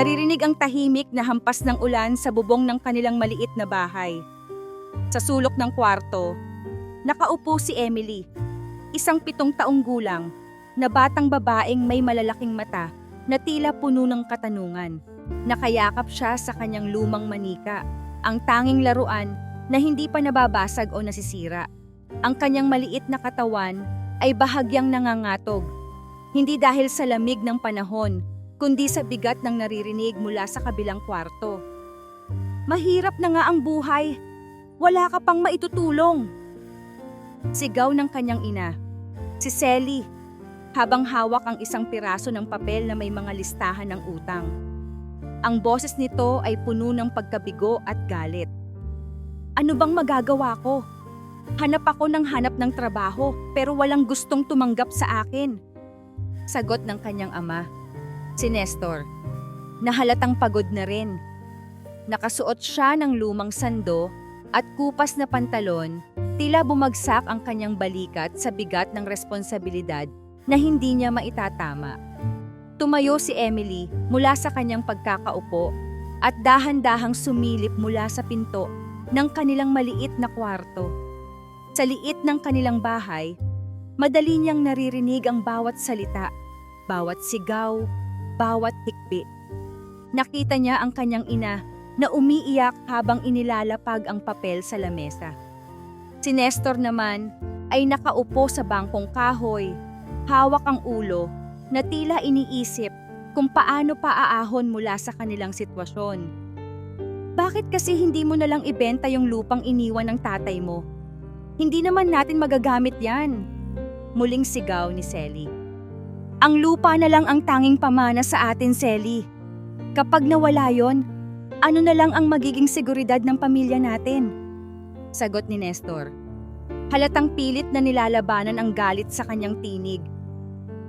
Naririnig ang tahimik na hampas ng ulan sa bubong ng kanilang maliit na bahay. Sa sulok ng kwarto, nakaupo si Emily, isang 7 taong gulang, na batang babaeng may malalaking mata na tila puno ng katanungan. Nakayakap siya sa kanyang lumang manika, ang tanging laruan na hindi pa nababasag o nasisira. Ang kanyang maliit na katawan ay bahagyang nangangatog, hindi dahil sa lamig ng panahon, kundi sa bigat ng naririnig mula sa kabilang kwarto. "Mahirap na nga ang buhay. Wala ka pang maitutulong." Sigaw ng kanyang ina, si Sally, habang hawak ang isang piraso ng papel na may mga listahan ng utang. Ang boses nito ay puno ng pagkabigo at galit. "Ano bang magagawa ko? Hanap ako ng hanap ng trabaho pero walang gustong tumanggap sa akin." Sagot ng kanyang ama, si Nestor, na halatang pagod na rin. Nakasuot siya ng lumang sando at kupas na pantalon, tila bumagsak ang kanyang balikat sa bigat ng responsibilidad na hindi niya maitatama. Tumayo si Emily mula sa kanyang pagkakaupo at dahan-dahang sumilip mula sa pinto ng kanilang maliit na kwarto. Sa liit ng kanilang bahay, madali niyang naririnig ang bawat salita, bawat sigaw, bawat hikbi. Nakita niya ang kanyang ina na umiiyak habang inilalapag ang papel sa lamesa. Si Nestor naman ay nakaupo sa bangkong kahoy, hawak ang ulo na tila iniisip kung paano paaahon mula sa kanilang sitwasyon. "Bakit kasi hindi mo nalang ibenta yung lupang iniwan ng tatay mo? Hindi naman natin magagamit yan." Muling sigaw ni Sally. "Ang lupa na lang ang tanging pamana sa atin, Sally. Kapag nawala yon, ano na lang ang magiging seguridad ng pamilya natin?" Sagot ni Nestor. Halatang pilit na nilalabanan ang galit sa kanyang tinig.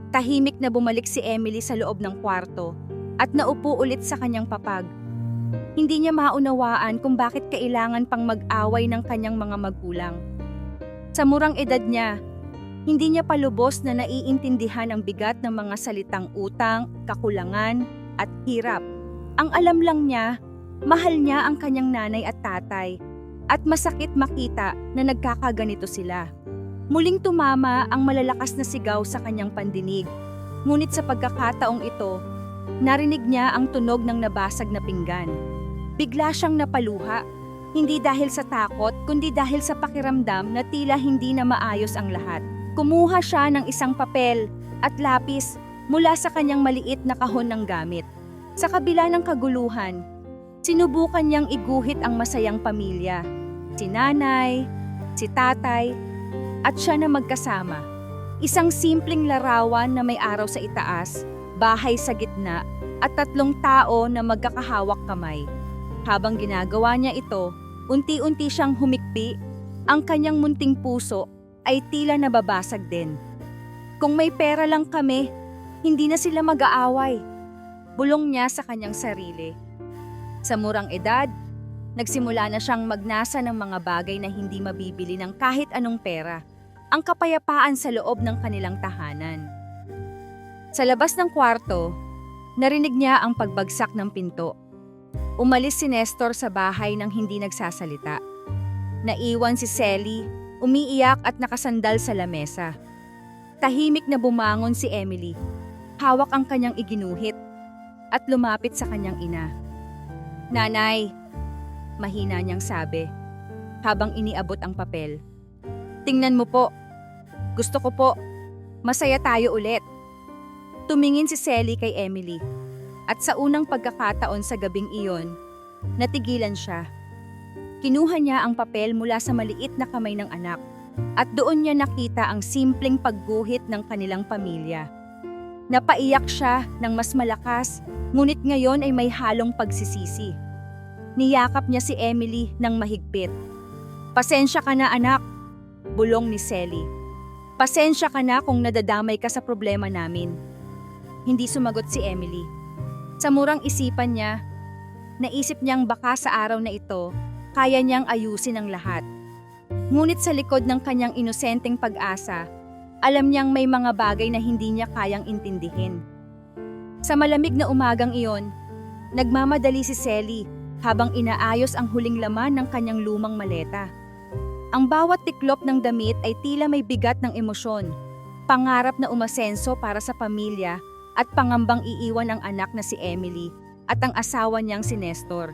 Tahimik na bumalik si Emily sa loob ng kwarto at naupo ulit sa kanyang papag. Hindi niya maunawaan kung bakit kailangan pang mag-away ng kanyang mga magulang. Sa murang edad niya, hindi niya palubos na naiintindihan ang bigat ng mga salitang utang, kakulangan, at hirap. Ang alam lang niya, mahal niya ang kanyang nanay at tatay, at masakit makita na nagkakaganito sila. Muling tumama ang malalakas na sigaw sa kanyang pandinig. Ngunit sa pagkakataong ito, narinig niya ang tunog ng nabasag na pinggan. Bigla siyang napaluha, hindi dahil sa takot, kundi dahil sa pakiramdam na tila hindi na maayos ang lahat. Kumuha siya ng isang papel at lapis mula sa kanyang maliit na kahon ng gamit. Sa kabila ng kaguluhan, sinubukan niyang iguhit ang masayang pamilya. Si nanay, si tatay, at siya na magkasama. Isang simpleng larawan na may araw sa itaas, bahay sa gitna, at 3 tao na magkakahawak kamay. Habang ginagawa niya ito, unti-unti siyang humikbi, ang kanyang munting puso ay tila nababasag din. "Kung may pera lang kami, hindi na sila mag-aaway," bulong niya sa kanyang sarili. Sa murang edad, nagsimula na siyang magnasa ng mga bagay na hindi mabibili ng kahit anong pera, ang kapayapaan sa loob ng kanilang tahanan. Sa labas ng kwarto, narinig niya ang pagbagsak ng pinto. Umalis si Nestor sa bahay nang hindi nagsasalita. Naiwan si Sally, umiiyak at nakasandal sa lamesa. Tahimik na bumangon si Emily, hawak ang kanyang iginuhit, at lumapit sa kanyang ina. "Nanay," mahina niyang sabi, habang iniabot ang papel. "Tingnan mo po. Gusto ko po. Masaya tayo ulit." Tumingin si Sally kay Emily, at sa unang pagkakataon sa gabing iyon, natigilan siya. Kinuha niya ang papel mula sa maliit na kamay ng anak, at doon niya nakita ang simpleng pagguhit ng kanilang pamilya. Napaiyak siya ng mas malakas, ngunit ngayon ay may halong pagsisisi. Niyakap niya si Emily ng mahigpit. "Pasensya ka na, anak," bulong ni Sally. "Pasensya ka na kung nadadamay ka sa problema namin." Hindi sumagot si Emily. Sa murang isipan niya, naisip niyang baka sa araw na ito, kaya niyang ayusin ang lahat. Ngunit sa likod ng kanyang inosenteng pag-asa, alam niyang may mga bagay na hindi niya kayang intindihin. Sa malamig na umagang iyon, Nagmamadali si Selly habang inaayos ang huling laman ng kanyang lumang maleta. Ang bawat tiklop ng damit ay tila may bigat ng emosyon, pangarap na umasenso para sa pamilya at pangambang iiwan ang anak na si Emily at ang asawa niyang si Nestor.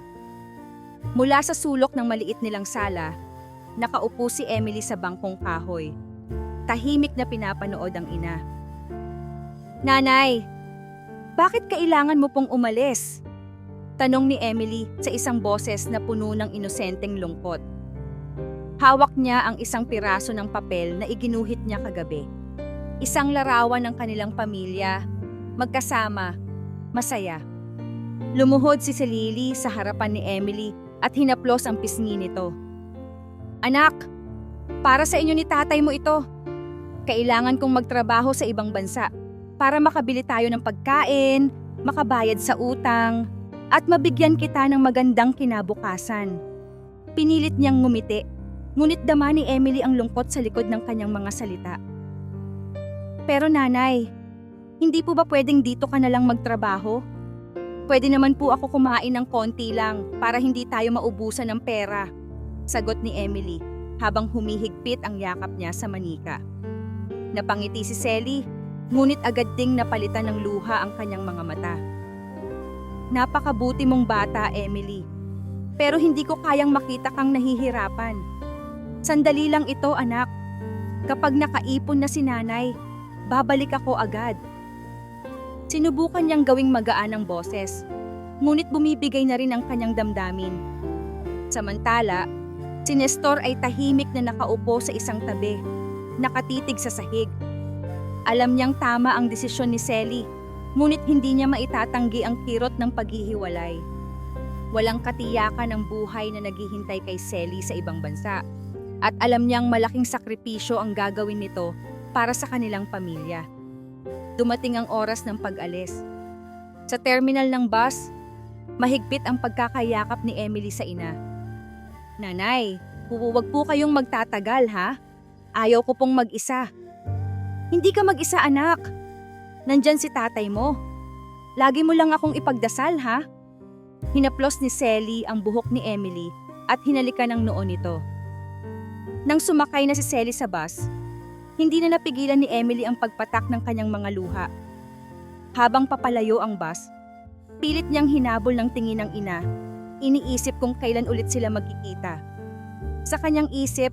Mula sa sulok ng maliit nilang sala, nakaupo si Emily sa bangkong kahoy. Tahimik na pinapanood ang ina. "Nanay, bakit kailangan mo pong umalis?" Tanong ni Emily sa isang boses na puno ng inosenteng lungkot. Hawak niya ang isang piraso ng papel na iginuhit niya kagabi. Isang larawan ng kanilang pamilya, magkasama, masaya. Lumuhod si Selly sa harapan ni Emily at hinaplos ang pisngi nito. "Anak, para sa inyo ni tatay mo ito. Kailangan kong magtrabaho sa ibang bansa para makabili tayo ng pagkain, makabayad sa utang, at mabigyan kita ng magandang kinabukasan." Pinilit niyang ngumiti, ngunit dama ni Emily ang lungkot sa likod ng kanyang mga salita. "Pero nanay, hindi po ba pwedeng dito ka na lang magtrabaho? Pwede naman po ako kumain ng konti lang para hindi tayo maubusan ng pera," sagot ni Emily habang humihigpit ang yakap niya sa manika. Napangiti si Selly, ngunit agad ding napalitan ng luha ang kanyang mga mata. "Napakabuti mong bata, Emily. Pero hindi ko kayang makita kang nahihirapan. Sandali lang ito, anak. Kapag nakaipon na si nanay, babalik ako agad." Sinubukan niyang gawing magaan ang boses, ngunit bumibigay na rin ang kanyang damdamin. Samantala, si Nestor ay tahimik na nakaupo sa isang tabi, nakatitig sa sahig. Alam niyang tama ang desisyon ni Selly, ngunit hindi niya maitatanggi ang kirot ng paghihiwalay. Walang katiyakan ang buhay na naghihintay kay Selly sa ibang bansa, at alam niyang malaking sakripisyo ang gagawin nito para sa kanilang pamilya. Dumating ang oras ng pag-alis. Sa terminal ng bus, mahigpit ang pagkakayakap ni Emily sa ina. "Nanay, huwag po kayong magtatagal ha? Ayaw ko pong mag-isa." "Hindi ka mag-isa, anak. Nandyan si tatay mo. Lagi mo lang akong ipagdasal ha?" Hinaplos ni Selly ang buhok ni Emily at hinalikan ang noo nito. Nang sumakay na si Selly sa bus, hindi na napigilan ni Emily ang pagpatak ng kanyang mga luha. Habang papalayo ang bus, pilit niyang hinabol ng tingin ng ina. Iniisip kung kailan ulit sila magkikita. Sa kanyang isip,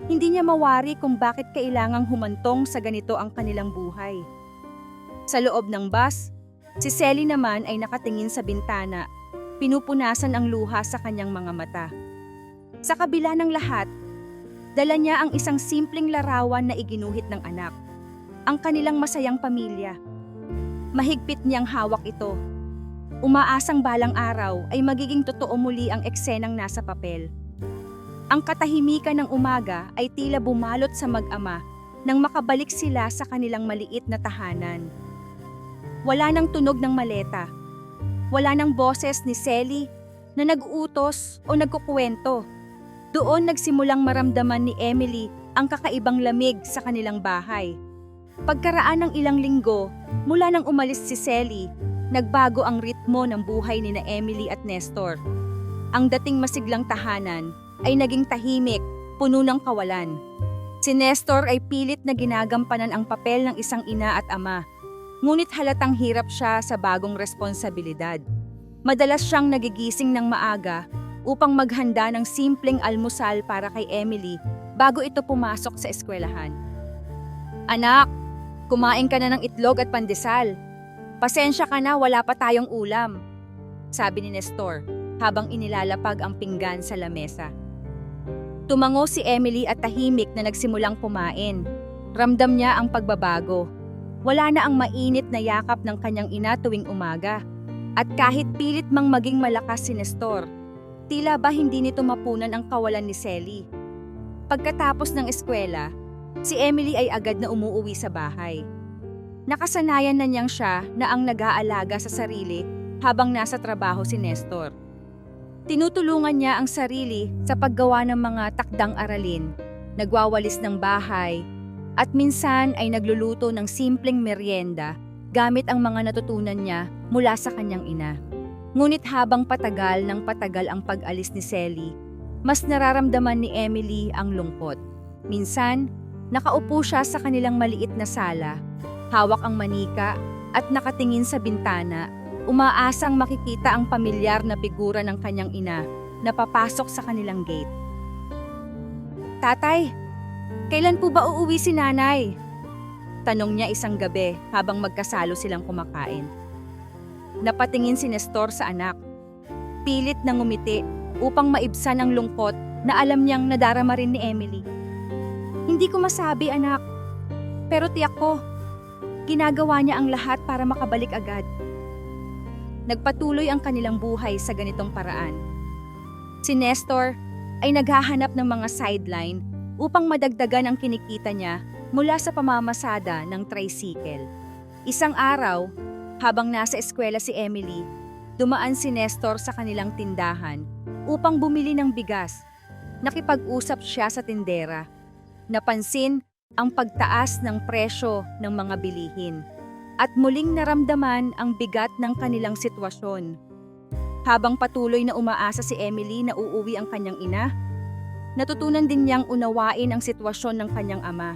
hindi niya mawari kung bakit kailangang humantong sa ganito ang kanilang buhay. Sa loob ng bus, si Selly naman ay nakatingin sa bintana, pinupunasan ang luha sa kanyang mga mata. Sa kabila ng lahat, dala niya ang isang simpleng larawan na iginuhit ng anak, ang kanilang masayang pamilya. Mahigpit niyang hawak ito. Umaasang balang araw ay magiging totoo muli ang eksenang nasa papel. Ang katahimikan ng umaga ay tila bumalot sa mag-ama nang makabalik sila sa kanilang maliit na tahanan. Wala nang tunog ng maleta. Wala nang boses ni Selly na nag-uutos o nagkukwento. Doon nagsimulang maramdaman ni Emily ang kakaibang lamig sa kanilang bahay. Pagkaraan ng ilang linggo, mula nang umalis si Selly, nagbago ang ritmo ng buhay ni na Emily at Nestor. Ang dating masiglang tahanan ay naging tahimik, puno ng kawalan. Si Nestor ay pilit na ginagampanan ang papel ng isang ina at ama, ngunit halatang hirap siya sa bagong responsibilidad. Madalas siyang nagigising ng maaga upang maghanda ng simpleng almusal para kay Emily bago ito pumasok sa eskwelahan. "Anak, kumain ka na ng itlog at pandesal. Pasensya ka na, wala pa tayong ulam," sabi ni Nestor habang inilalapag ang pinggan sa lamesa. Tumango si Emily at tahimik na nagsimulang kumain. Ramdam niya ang pagbabago. Wala na ang mainit na yakap ng kanyang ina tuwing umaga. At kahit pilit mang maging malakas si Nestor, tila ba hindi nito mapunan ang kawalan ni Selly. Pagkatapos ng eskwela, si Emily ay agad na umuuwi sa bahay. Nakasanayan na niyang siya na ang nag-aalaga sa sarili habang nasa trabaho si Nestor. Tinutulungan niya ang sarili sa paggawa ng mga takdang aralin, nagwawalis ng bahay, at minsan ay nagluluto ng simpleng merienda gamit ang mga natutunan niya mula sa kanyang ina. Ngunit habang patagal ng patagal ang pag-alis ni Sally, mas nararamdaman ni Emily ang lungkot. Minsan, nakaupo siya sa kanilang maliit na sala, hawak ang manika at nakatingin sa bintana, umaasang makikita ang pamilyar na figura ng kanyang ina na papasok sa kanilang gate. "Tatay, kailan po ba uuwi si nanay?" Tanong niya isang gabi habang magkasalo silang kumakain. Napatingin si Nestor sa anak. Pilit na ngumiti upang maibsan ang lungkot na alam niyang nadarama rin ni Emily. "Hindi ko masabi, anak. Pero tiyak ko, ginagawa niya ang lahat para makabalik agad." Nagpatuloy ang kanilang buhay sa ganitong paraan. Si Nestor ay naghahanap ng mga sideline upang madagdagan ang kinikita niya mula sa pamamasada ng tricycle. Isang araw, habang nasa eskwela si Emily, dumaan si Nestor sa kanilang tindahan upang bumili ng bigas. Nakipag-usap siya sa tindera. Napansin ang pagtaas ng presyo ng mga bilihin at muling naramdaman ang bigat ng kanilang sitwasyon. Habang patuloy na umaasa si Emily na uuwi ang kanyang ina, natutunan din niyang unawain ang sitwasyon ng kanyang ama.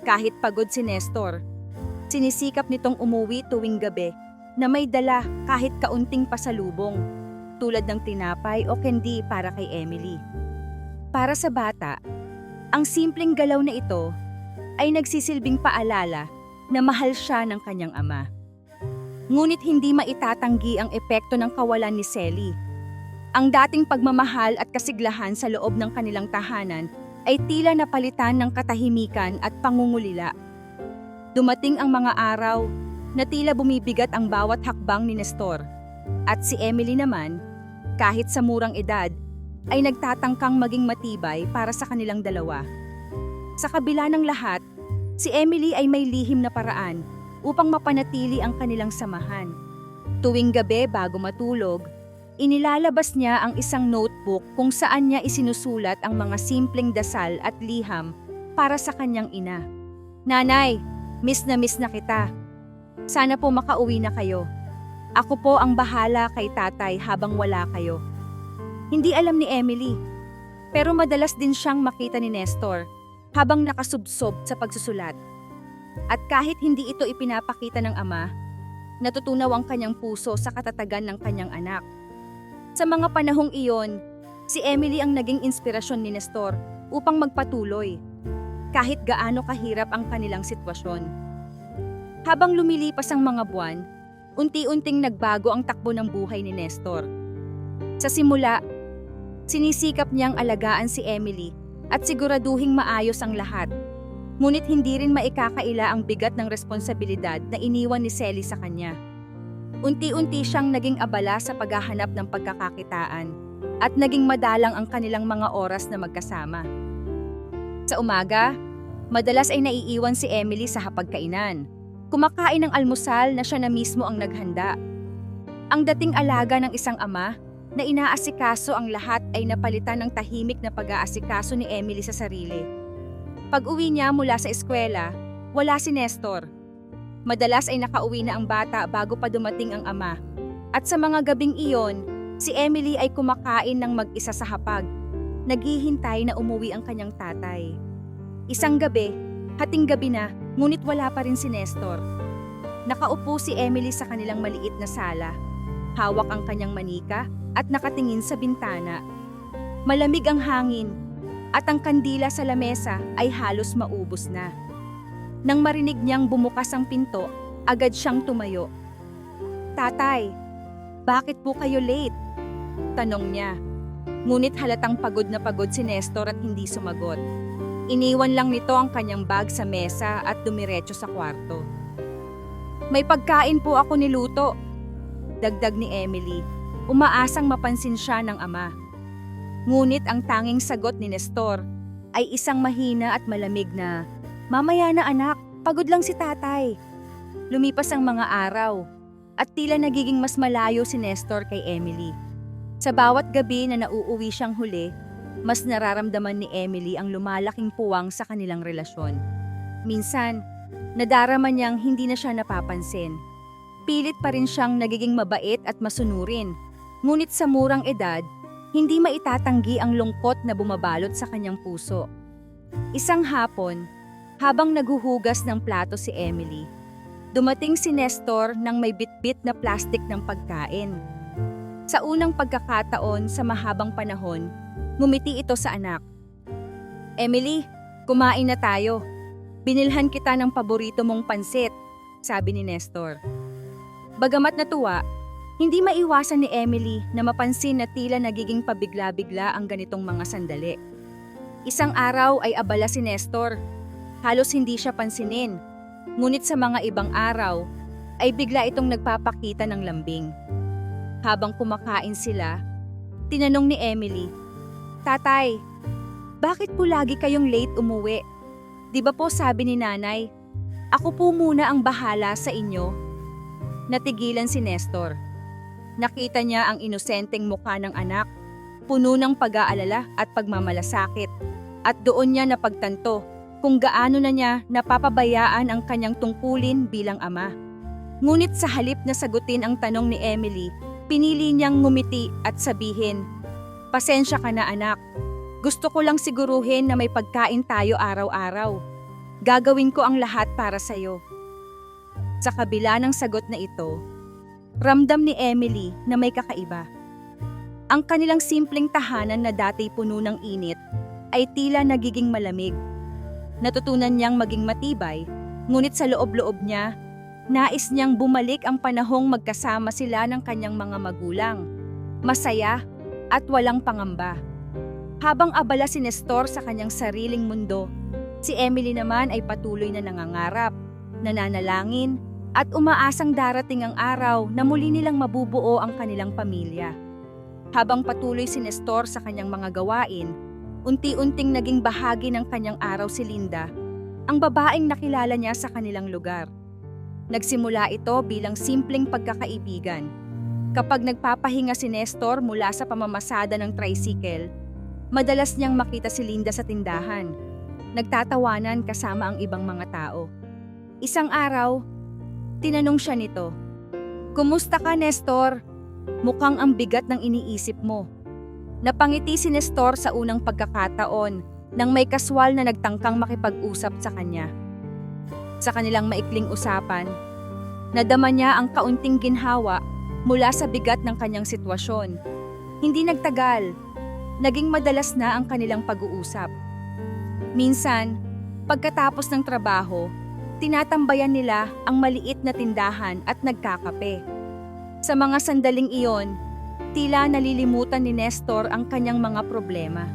Kahit pagod si Nestor, sinisikap nitong umuwi tuwing gabi na may dala kahit kaunting pasalubong, tulad ng tinapay o candy para kay Emily. Para sa bata, ang simpleng galaw na ito ay nagsisilbing paalala na mahal siya ng kanyang ama. Ngunit hindi maitatanggi ang epekto ng kawalan ni Sally. Ang dating pagmamahal at kasiglahan sa loob ng kanilang tahanan ay tila napalitan ng katahimikan at pangungulila. Dumating ang mga araw na tila bumibigat ang bawat hakbang ni Nestor. At si Emily naman, kahit sa murang edad, ay nagtatangkang maging matibay para sa kanilang dalawa. Sa kabila ng lahat, si Emily ay may lihim na paraan upang mapanatili ang kanilang samahan. Tuwing gabi bago matulog, inilalabas niya ang isang notebook kung saan niya isinusulat ang mga simpleng dasal at liham para sa kanyang ina. "Nanay, miss na kita. Sana po makauwi na kayo. Ako po ang bahala kay tatay habang wala kayo." Hindi alam ni Emily, pero madalas din siyang makita ni Nestor habang nakasubsob sa pagsusulat. At kahit hindi ito ipinapakita ng ama, natutunaw ang kanyang puso sa katatagan ng kanyang anak. Sa mga panahong iyon, si Emily ang naging inspirasyon ni Nestor upang magpatuloy, kahit gaano kahirap ang kanilang sitwasyon. Habang lumilipas ang mga buwan, unti-unting nagbago ang takbo ng buhay ni Nestor. Sa simula, sinisikap niyang alagaan si Emily at siguraduhing maayos ang lahat. Ngunit hindi rin maikakaila ang bigat ng responsibilidad na iniwan ni Sally sa kanya. Unti-unti siyang naging abala sa paghahanap ng pagkakakitaan at naging madalang ang kanilang mga oras na magkasama. Sa umaga, madalas ay naiiwan si Emily sa hapagkainan. Kumakain ng almusal na siya na mismo ang naghanda. Ang dating alaga ng isang ama na inaasikaso ang lahat ay napalitan ng tahimik na pag-aasikaso ni Emily sa sarili. Pag-uwi niya mula sa eskwela, wala si Nestor. Madalas ay nakauwi na ang bata bago pa dumating ang ama. At sa mga gabing iyon, si Emily ay kumakain ng mag-isa sa hapag, naghihintay na umuwi ang kanyang tatay. Isang gabi, hating gabi na, ngunit wala pa rin si Nestor. Nakaupo si Emily sa kanilang maliit na sala, hawak ang kanyang manika at nakatingin sa bintana. Malamig ang hangin at ang kandila sa lamesa ay halos maubos na. Nang marinig niyang bumukas ang pinto, agad siyang tumayo. "Tatay, bakit po kayo late?" tanong niya. Ngunit halatang pagod na pagod si Nestor at hindi sumagot. Iniwan lang nito ang kanyang bag sa mesa at dumiretso sa kwarto. "May pagkain po ako niluto," dagdag ni Emily, umaasang mapansin siya ng ama. Ngunit ang tanging sagot ni Nestor ay isang mahina at malamig na, "Mamaya na anak, pagod lang si tatay." Lumipas ang mga araw at tila nagiging mas malayo si Nestor kay Emily. Sa bawat gabi na nauuwi siyang huli, mas nararamdaman ni Emily ang lumalaking puwang sa kanilang relasyon. Minsan, nadarama niyang hindi na siya napapansin. pilit pa rin siyang nagiging mabait at masunurin. Ngunit sa murang edad, hindi maitatanggi ang lungkot na bumabalot sa kanyang puso. Isang hapon, habang naghuhugas ng plato si Emily, dumating si Nestor nang may bitbit na plastik ng pagkain. Sa unang pagkakataon sa mahabang panahon, ngumiti ito sa anak. "Emily, kumain na tayo. Binilhan kita ng paborito mong pansit," sabi ni Nestor. Bagamat natuwa, hindi maiwasan ni Emily na mapansin na tila nagiging pabigla-bigla ang ganitong mga sandali. Isang araw ay abala si Nestor. Halos hindi siya pansinin. Ngunit sa mga ibang araw, ay bigla itong nagpapakita ng lambing. Habang kumakain sila, tinanong ni Emily, "Tatay, bakit po lagi kayong late umuwi? Di ba po sabi ni nanay, ako po muna ang bahala sa inyo?" Natigilan si Nestor. Nakita niya ang inosenteng mukha ng anak, puno ng pag-aalala at pagmamalasakit. At doon niya napagtanto kung gaano na niya napapabayaan ang kanyang tungkulin bilang ama. Ngunit sa halip na sagutin ang tanong ni Emily, pinili niyang ngumiti at sabihin, "Pasensya ka na anak. Gusto ko lang siguruhin na may pagkain tayo araw-araw. Gagawin ko ang lahat para sa'yo." Sa kabila ng sagot na ito, ramdam ni Emily na may kakaiba. Ang kanilang simpleng tahanan na dati puno ng init ay tila nagiging malamig. Natutunan niyang maging matibay, ngunit sa loob-loob niya, nais niyang bumalik ang panahong magkasama sila ng kanyang mga magulang. Masaya at walang pangamba. Habang abala si Nestor sa kanyang sariling mundo, si Emily naman ay patuloy na nangangarap, nananalangin, at umaasang darating ang araw na muli nilang mabubuo ang kanilang pamilya. Habang patuloy si Nestor sa kanyang mga gawain, unti-unting naging bahagi ng kanyang araw si Linda, ang babaeng nakilala niya sa kanilang lugar. Nagsimula ito bilang simpleng pagkakaibigan. Kapag nagpapahinga si Nestor mula sa pamamasada ng tricycle, madalas niyang makita si Linda sa tindahan, nagtatawanan kasama ang ibang mga tao. Isang araw, tinanong siya nito, "Kumusta ka, Nestor? Mukhang ang bigat ng iniisip mo." Napangiti si Nestor sa unang pagkakataon nang may kaswal na nagtangkang makipag-usap sa kanya. Sa kanilang maikling usapan, nadama niya ang kaunting ginhawa mula sa bigat ng kanyang sitwasyon. Hindi nagtagal, naging madalas na ang kanilang pag-uusap. Minsan, pagkatapos ng trabaho, tinatambayan nila ang maliit na tindahan at nagkakape. Sa mga sandaling iyon, tila nalilimutan ni Nestor ang kanyang mga problema.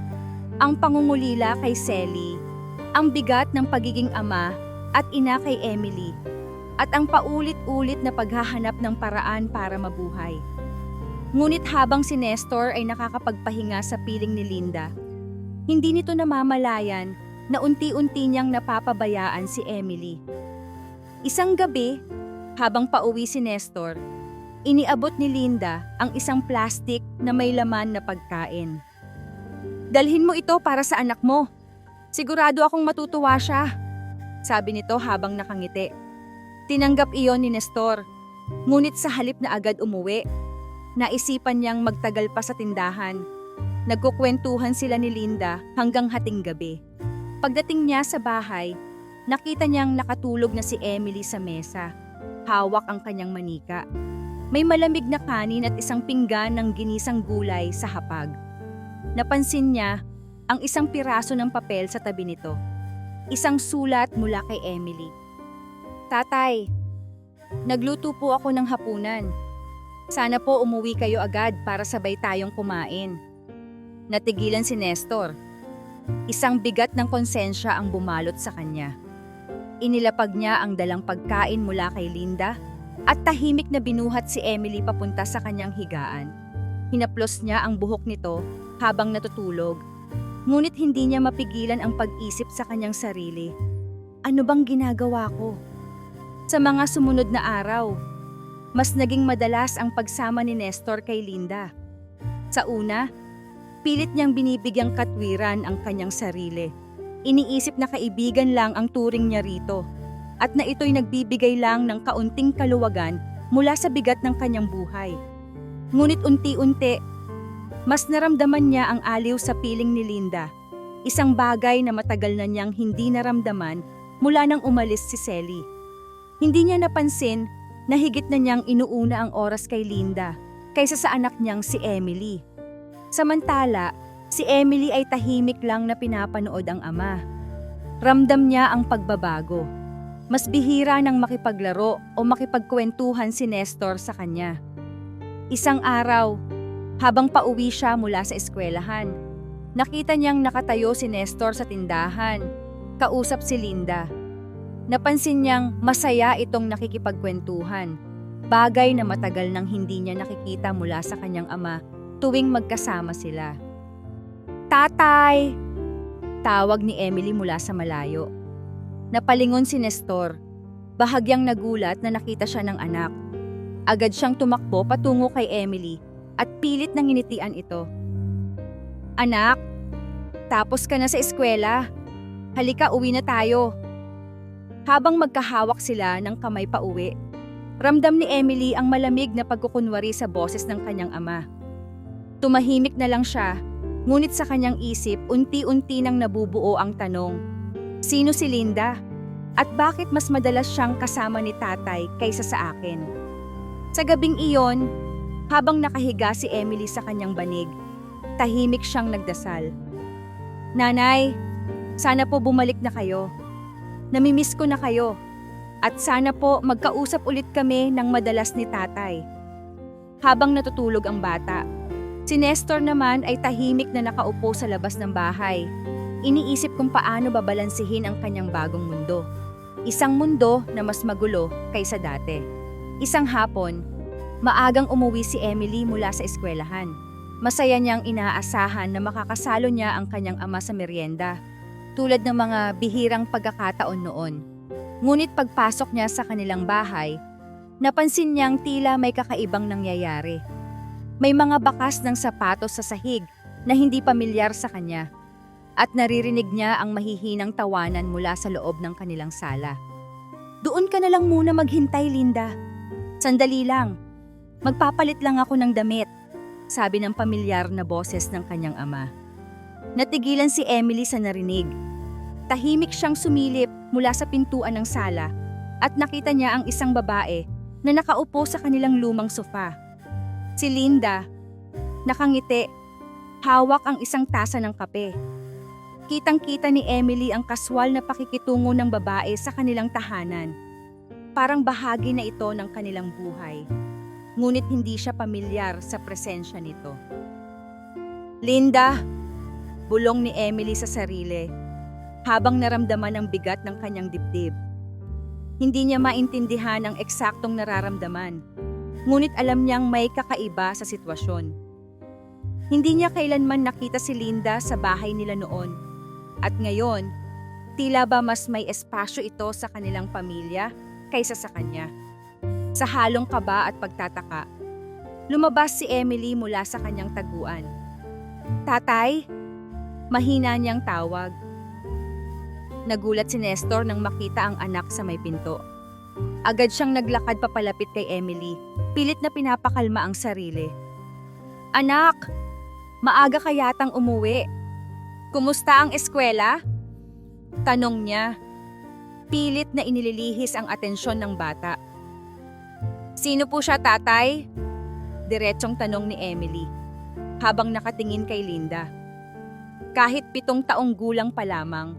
Ang pangungulila kay Sally, ang bigat ng pagiging ama at ina kay Emily, at ang paulit-ulit na paghahanap ng paraan para mabuhay. Ngunit habang si Nestor ay nakakapagpahinga sa piling ni Linda, hindi nito namamalayan na unti-unti niyang napapabayaan si Emily. Isang gabi, habang pauwi si Nestor, iniabot ni Linda ang isang plastik na may laman na pagkain. "Dalhin mo ito para sa anak mo. Sigurado akong matutuwa siya," sabi nito habang nakangiti. Tinanggap iyon ni Nestor, ngunit sa halip na agad umuwi, naisipan niyang magtagal pa sa tindahan. Nagkukwentuhan sila ni Linda hanggang hating gabi. Pagdating niya sa bahay, nakita niyang nakatulog na si Emily sa mesa. Hawak ang kanyang manika. May malamig na kanin at isang pinggan ng ginisang gulay sa hapag. Napansin niya ang isang piraso ng papel sa tabi nito. Isang sulat mula kay Emily. "Tatay, nagluto po ako ng hapunan. Sana po umuwi kayo agad para sabay tayong kumain." Natigilan si Nestor. Isang bigat ng konsensya ang bumalot sa kanya. Inilapag niya ang dalang pagkain mula kay Linda at tahimik na binuhat si Emily papunta sa kanyang higaan. Hinaplos niya ang buhok nito habang natutulog, ngunit hindi niya mapigilan ang pag-isip sa kanyang sarili. Ano bang ginagawa ko? Sa mga sumunod na araw, mas naging madalas ang pagsama ni Nestor kay Linda. Sa una, pilit niyang binibigyang katwiran ang kanyang sarili. Iniisip na kaibigan lang ang turing niya rito, at na ito'y nagbibigay lang ng kaunting kaluwagan mula sa bigat ng kanyang buhay. Ngunit unti-unti, mas naramdaman niya ang aliw sa piling ni Linda. Isang bagay na matagal na niyang hindi naramdaman mula nang umalis si Selly. Hindi niya napansin na higit na niyang inuuna ang oras kay Linda kaysa sa anak niyang si Emily. Samantala, si Emily ay tahimik lang na pinapanood ang ama. Ramdam niya ang pagbabago. Mas bihira nang makipaglaro o makipagkwentuhan si Nestor sa kanya. Isang araw, habang pauwi siya mula sa eskwelahan, nakita niyang nakatayo si Nestor sa tindahan, kausap si Linda. Napansin niyang masaya itong nakikipagkwentuhan, bagay na matagal nang hindi niya nakikita mula sa kanyang ama tuwing magkasama sila. "Tatay!" Tawag ni Emily mula sa malayo. Napalingon si Nestor, bahagyang nagulat na nakita siya ng anak. Agad siyang tumakbo patungo kay Emily at pilit nang nginitian ito. "Anak, tapos ka na sa eskwela. Halika, uwi na tayo." Habang magkahawak sila ng kamay pauwi, ramdam ni Emily ang malamig na pagkukunwari sa boses ng kanyang ama. Tumahimik na lang siya, ngunit sa kanyang isip unti-unti nang nabubuo ang tanong, sino si Linda? At bakit mas madalas siyang kasama ni tatay kaysa sa akin? Sa gabing iyon, habang nakahiga si Emily sa kanyang banig, tahimik siyang nagdasal. "Nanay, sana po bumalik na kayo. Namimiss ko na kayo. At sana po magkausap ulit kami ng madalas ni tatay." Habang natutulog ang bata, si Nestor naman ay tahimik na nakaupo sa labas ng bahay. Iniisip kung paano babalansihin ang kanyang bagong mundo. Isang mundo na mas magulo kaysa dati. Isang hapon, maagang umuwi si Emily mula sa eskwelahan. Masaya niyang inaasahan na makakasalo niya ang kanyang ama sa merienda, tulad ng mga bihirang pagkakataon noon. Ngunit pagpasok niya sa kanilang bahay, napansin niyang tila may kakaibang nangyayari. May mga bakas ng sapatos sa sahig na hindi pamilyar sa kanya, at naririnig niya ang mahihinang tawanan mula sa loob ng kanilang sala. "Doon ka na lang muna maghintay, Linda. Sandali lang. Magpapalit lang ako ng damit," sabi ng pamilyar na boses ng kanyang ama. Natigilan si Emily sa narinig. Tahimik siyang sumilip mula sa pintuan ng sala at nakita niya ang isang babae na nakaupo sa kanilang lumang sofa. Si Linda, nakangiti, hawak ang isang tasa ng kape. Kitang-kita ni Emily ang kaswal na pakikitungo ng babae sa kanilang tahanan. Parang bahagi na ito ng kanilang buhay. Ngunit hindi siya pamilyar sa presensya nito. "Linda," bulong ni Emily sa sarili, habang naramdaman ang bigat ng kanyang dibdib. Hindi niya maintindihan ang eksaktong nararamdaman, ngunit alam niyang may kakaiba sa sitwasyon. Hindi niya kailanman nakita si Linda sa bahay nila noon, at ngayon, tila ba mas may espasyo ito sa kanilang pamilya kaysa sa kanya. Sa halong kaba at pagtataka, lumabas si Emily mula sa kanyang taguan. "Tatay?" Mahina niyang tawag. Nagulat si Nestor nang makita ang anak sa may pinto. Agad siyang naglakad papalapit kay Emily, pilit na pinapakalma ang sarili. "Anak, maaga ka yatang umuwi. Kumusta ang eskwela?" Tanong niya. Pilit na inililihis ang atensyon ng bata. "Sino po siya, tatay?" Diretsong tanong ni Emily, habang nakatingin kay Linda. Kahit 7 taong gulang pa lamang,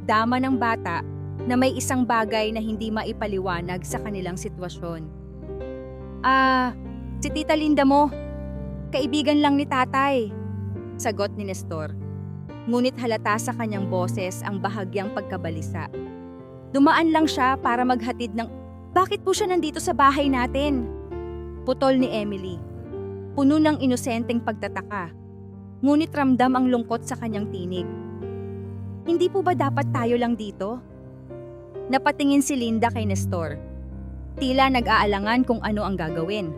dama ng bata na may isang bagay na hindi maipaliwanag sa kanilang sitwasyon. Si Tita Linda mo. Kaibigan lang ni tatay," sagot ni Nestor. Ngunit halata sa kanyang boses ang bahagyang pagkabalisa. "Dumaan lang siya para maghatid ng..." "Bakit po siya nandito sa bahay natin?" Putol ni Emily, puno ng inosenteng pagtataka. Ngunit ramdam ang lungkot sa kanyang tinig. "Hindi po ba dapat tayo lang dito?" Napatingin si Linda kay Nestor. Tila nag-aalangan kung ano ang gagawin.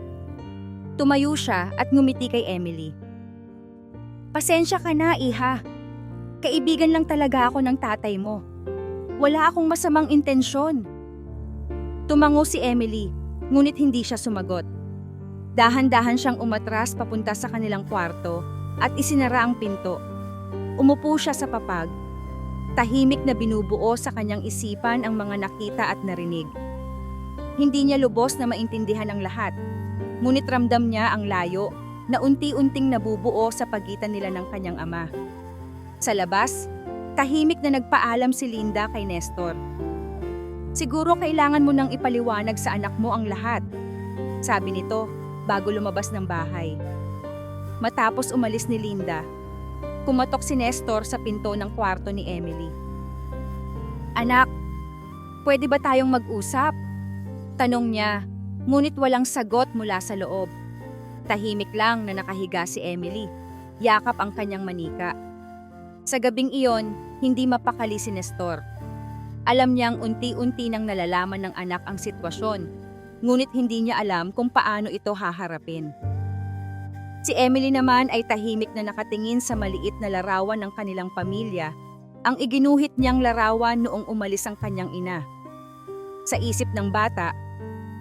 Tumayo siya at ngumiti kay Emily. "Pasensya ka na, iha. Kaibigan lang talaga ako ng tatay mo. Wala akong masamang intensyon." Tumango si Emily, ngunit hindi siya sumagot. Dahan-dahan siyang umatras papunta sa kanilang kwarto at isinara ang pinto. Umupo siya sa papag. Tahimik na binubuo sa kanyang isipan ang mga nakita at narinig. Hindi niya lubos na maintindihan ang lahat, ngunit ramdam niya ang layo na unti-unting nabubuo sa pagitan nila ng kanyang ama. Sa labas, tahimik na nagpaalam si Linda kay Nestor. "Siguro kailangan mo nang ipaliwanag sa anak mo ang lahat," sabi nito bago lumabas ng bahay. Matapos umalis ni Linda, kumatok si Nestor sa pinto ng kwarto ni Emily. "Anak, pwede ba tayong mag-usap?" Tanong niya, ngunit walang sagot mula sa loob. Tahimik lang na nakahiga si Emily, yakap ang kanyang manika. Sa gabing iyon, hindi mapakali si Nestor. Alam niyang unti-unti nang nalalaman ng anak ang sitwasyon, ngunit hindi niya alam kung paano ito haharapin. Si Emily naman ay tahimik na nakatingin sa maliit na larawan ng kanilang pamilya, ang iginuhit niyang larawan noong umalis ang kanyang ina. Sa isip ng bata,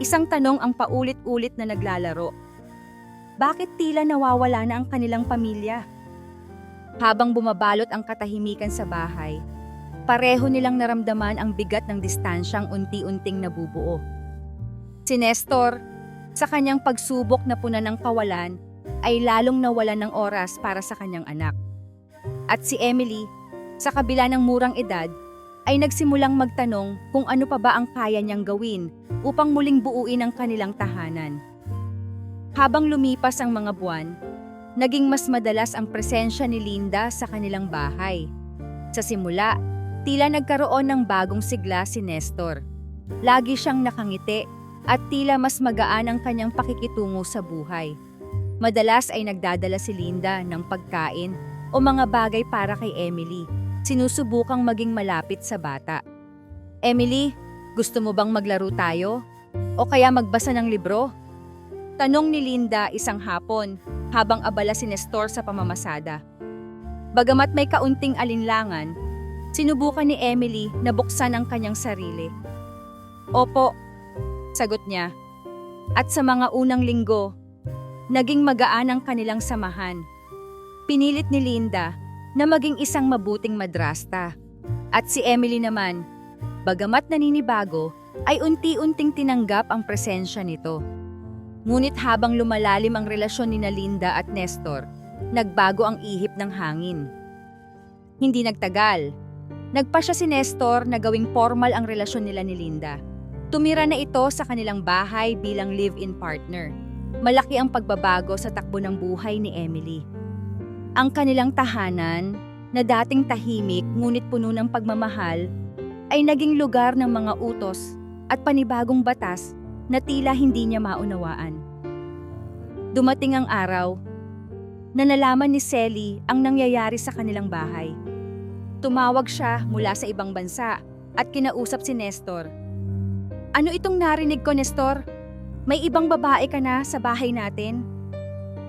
isang tanong ang paulit-ulit na naglalaro. Bakit tila nawawala na ang kanilang pamilya? Habang bumabalot ang katahimikan sa bahay, pareho nilang naramdaman ang bigat ng distansyang unti-unting nabubuo. Si Nestor, sa kanyang pagsubok na punan ng kawalan, ay lalong nawalan ng oras para sa kanyang anak. At si Emily, sa kabila ng murang edad, ay nagsimulang magtanong kung ano pa ba ang kaya niyang gawin upang muling buuin ang kanilang tahanan. Habang lumipas ang mga buwan, naging mas madalas ang presensya ni Linda sa kanilang bahay. Sa simula, tila nagkaroon ng bagong sigla si Nestor. Lagi siyang nakangiti at tila mas magaan ang kanyang pakikitungo sa buhay. Madalas ay nagdadala si Linda ng pagkain o mga bagay para kay Emily. Sinusubukang maging malapit sa bata. "Emily, gusto mo bang maglaro tayo? O kaya magbasa ng libro?" Tanong ni Linda isang hapon habang abala si Nestor sa pamamasada. Bagamat may kaunting alinlangan, sinubukan ni Emily na buksan ang kanyang sarili. "Opo," sagot niya. At sa mga unang linggo, naging magaan ang kanilang samahan. Pinilit ni Linda na maging isang mabuting madrasta. At si Emily naman, bagamat naninibago, ay unti-unting tinanggap ang presensya nito. Ngunit habang lumalalim ang relasyon ni Linda at Nestor, nagbago ang ihip ng hangin. Hindi nagtagal. Nagpasya si Nestor na gawing formal ang relasyon nila ni Linda. Tumira na ito sa kanilang bahay bilang live-in partner. Malaki ang pagbabago sa takbo ng buhay ni Emily. Ang kanilang tahanan, na dating tahimik ngunit puno ng pagmamahal, ay naging lugar ng mga utos at panibagong batas na tila hindi niya maunawaan. Dumating ang araw na nalaman ni Sally ang nangyayari sa kanilang bahay. Tumawag siya mula sa ibang bansa at kinausap si Nestor. "Ano itong narinig ko, Nestor? May ibang babae ka na sa bahay natin?"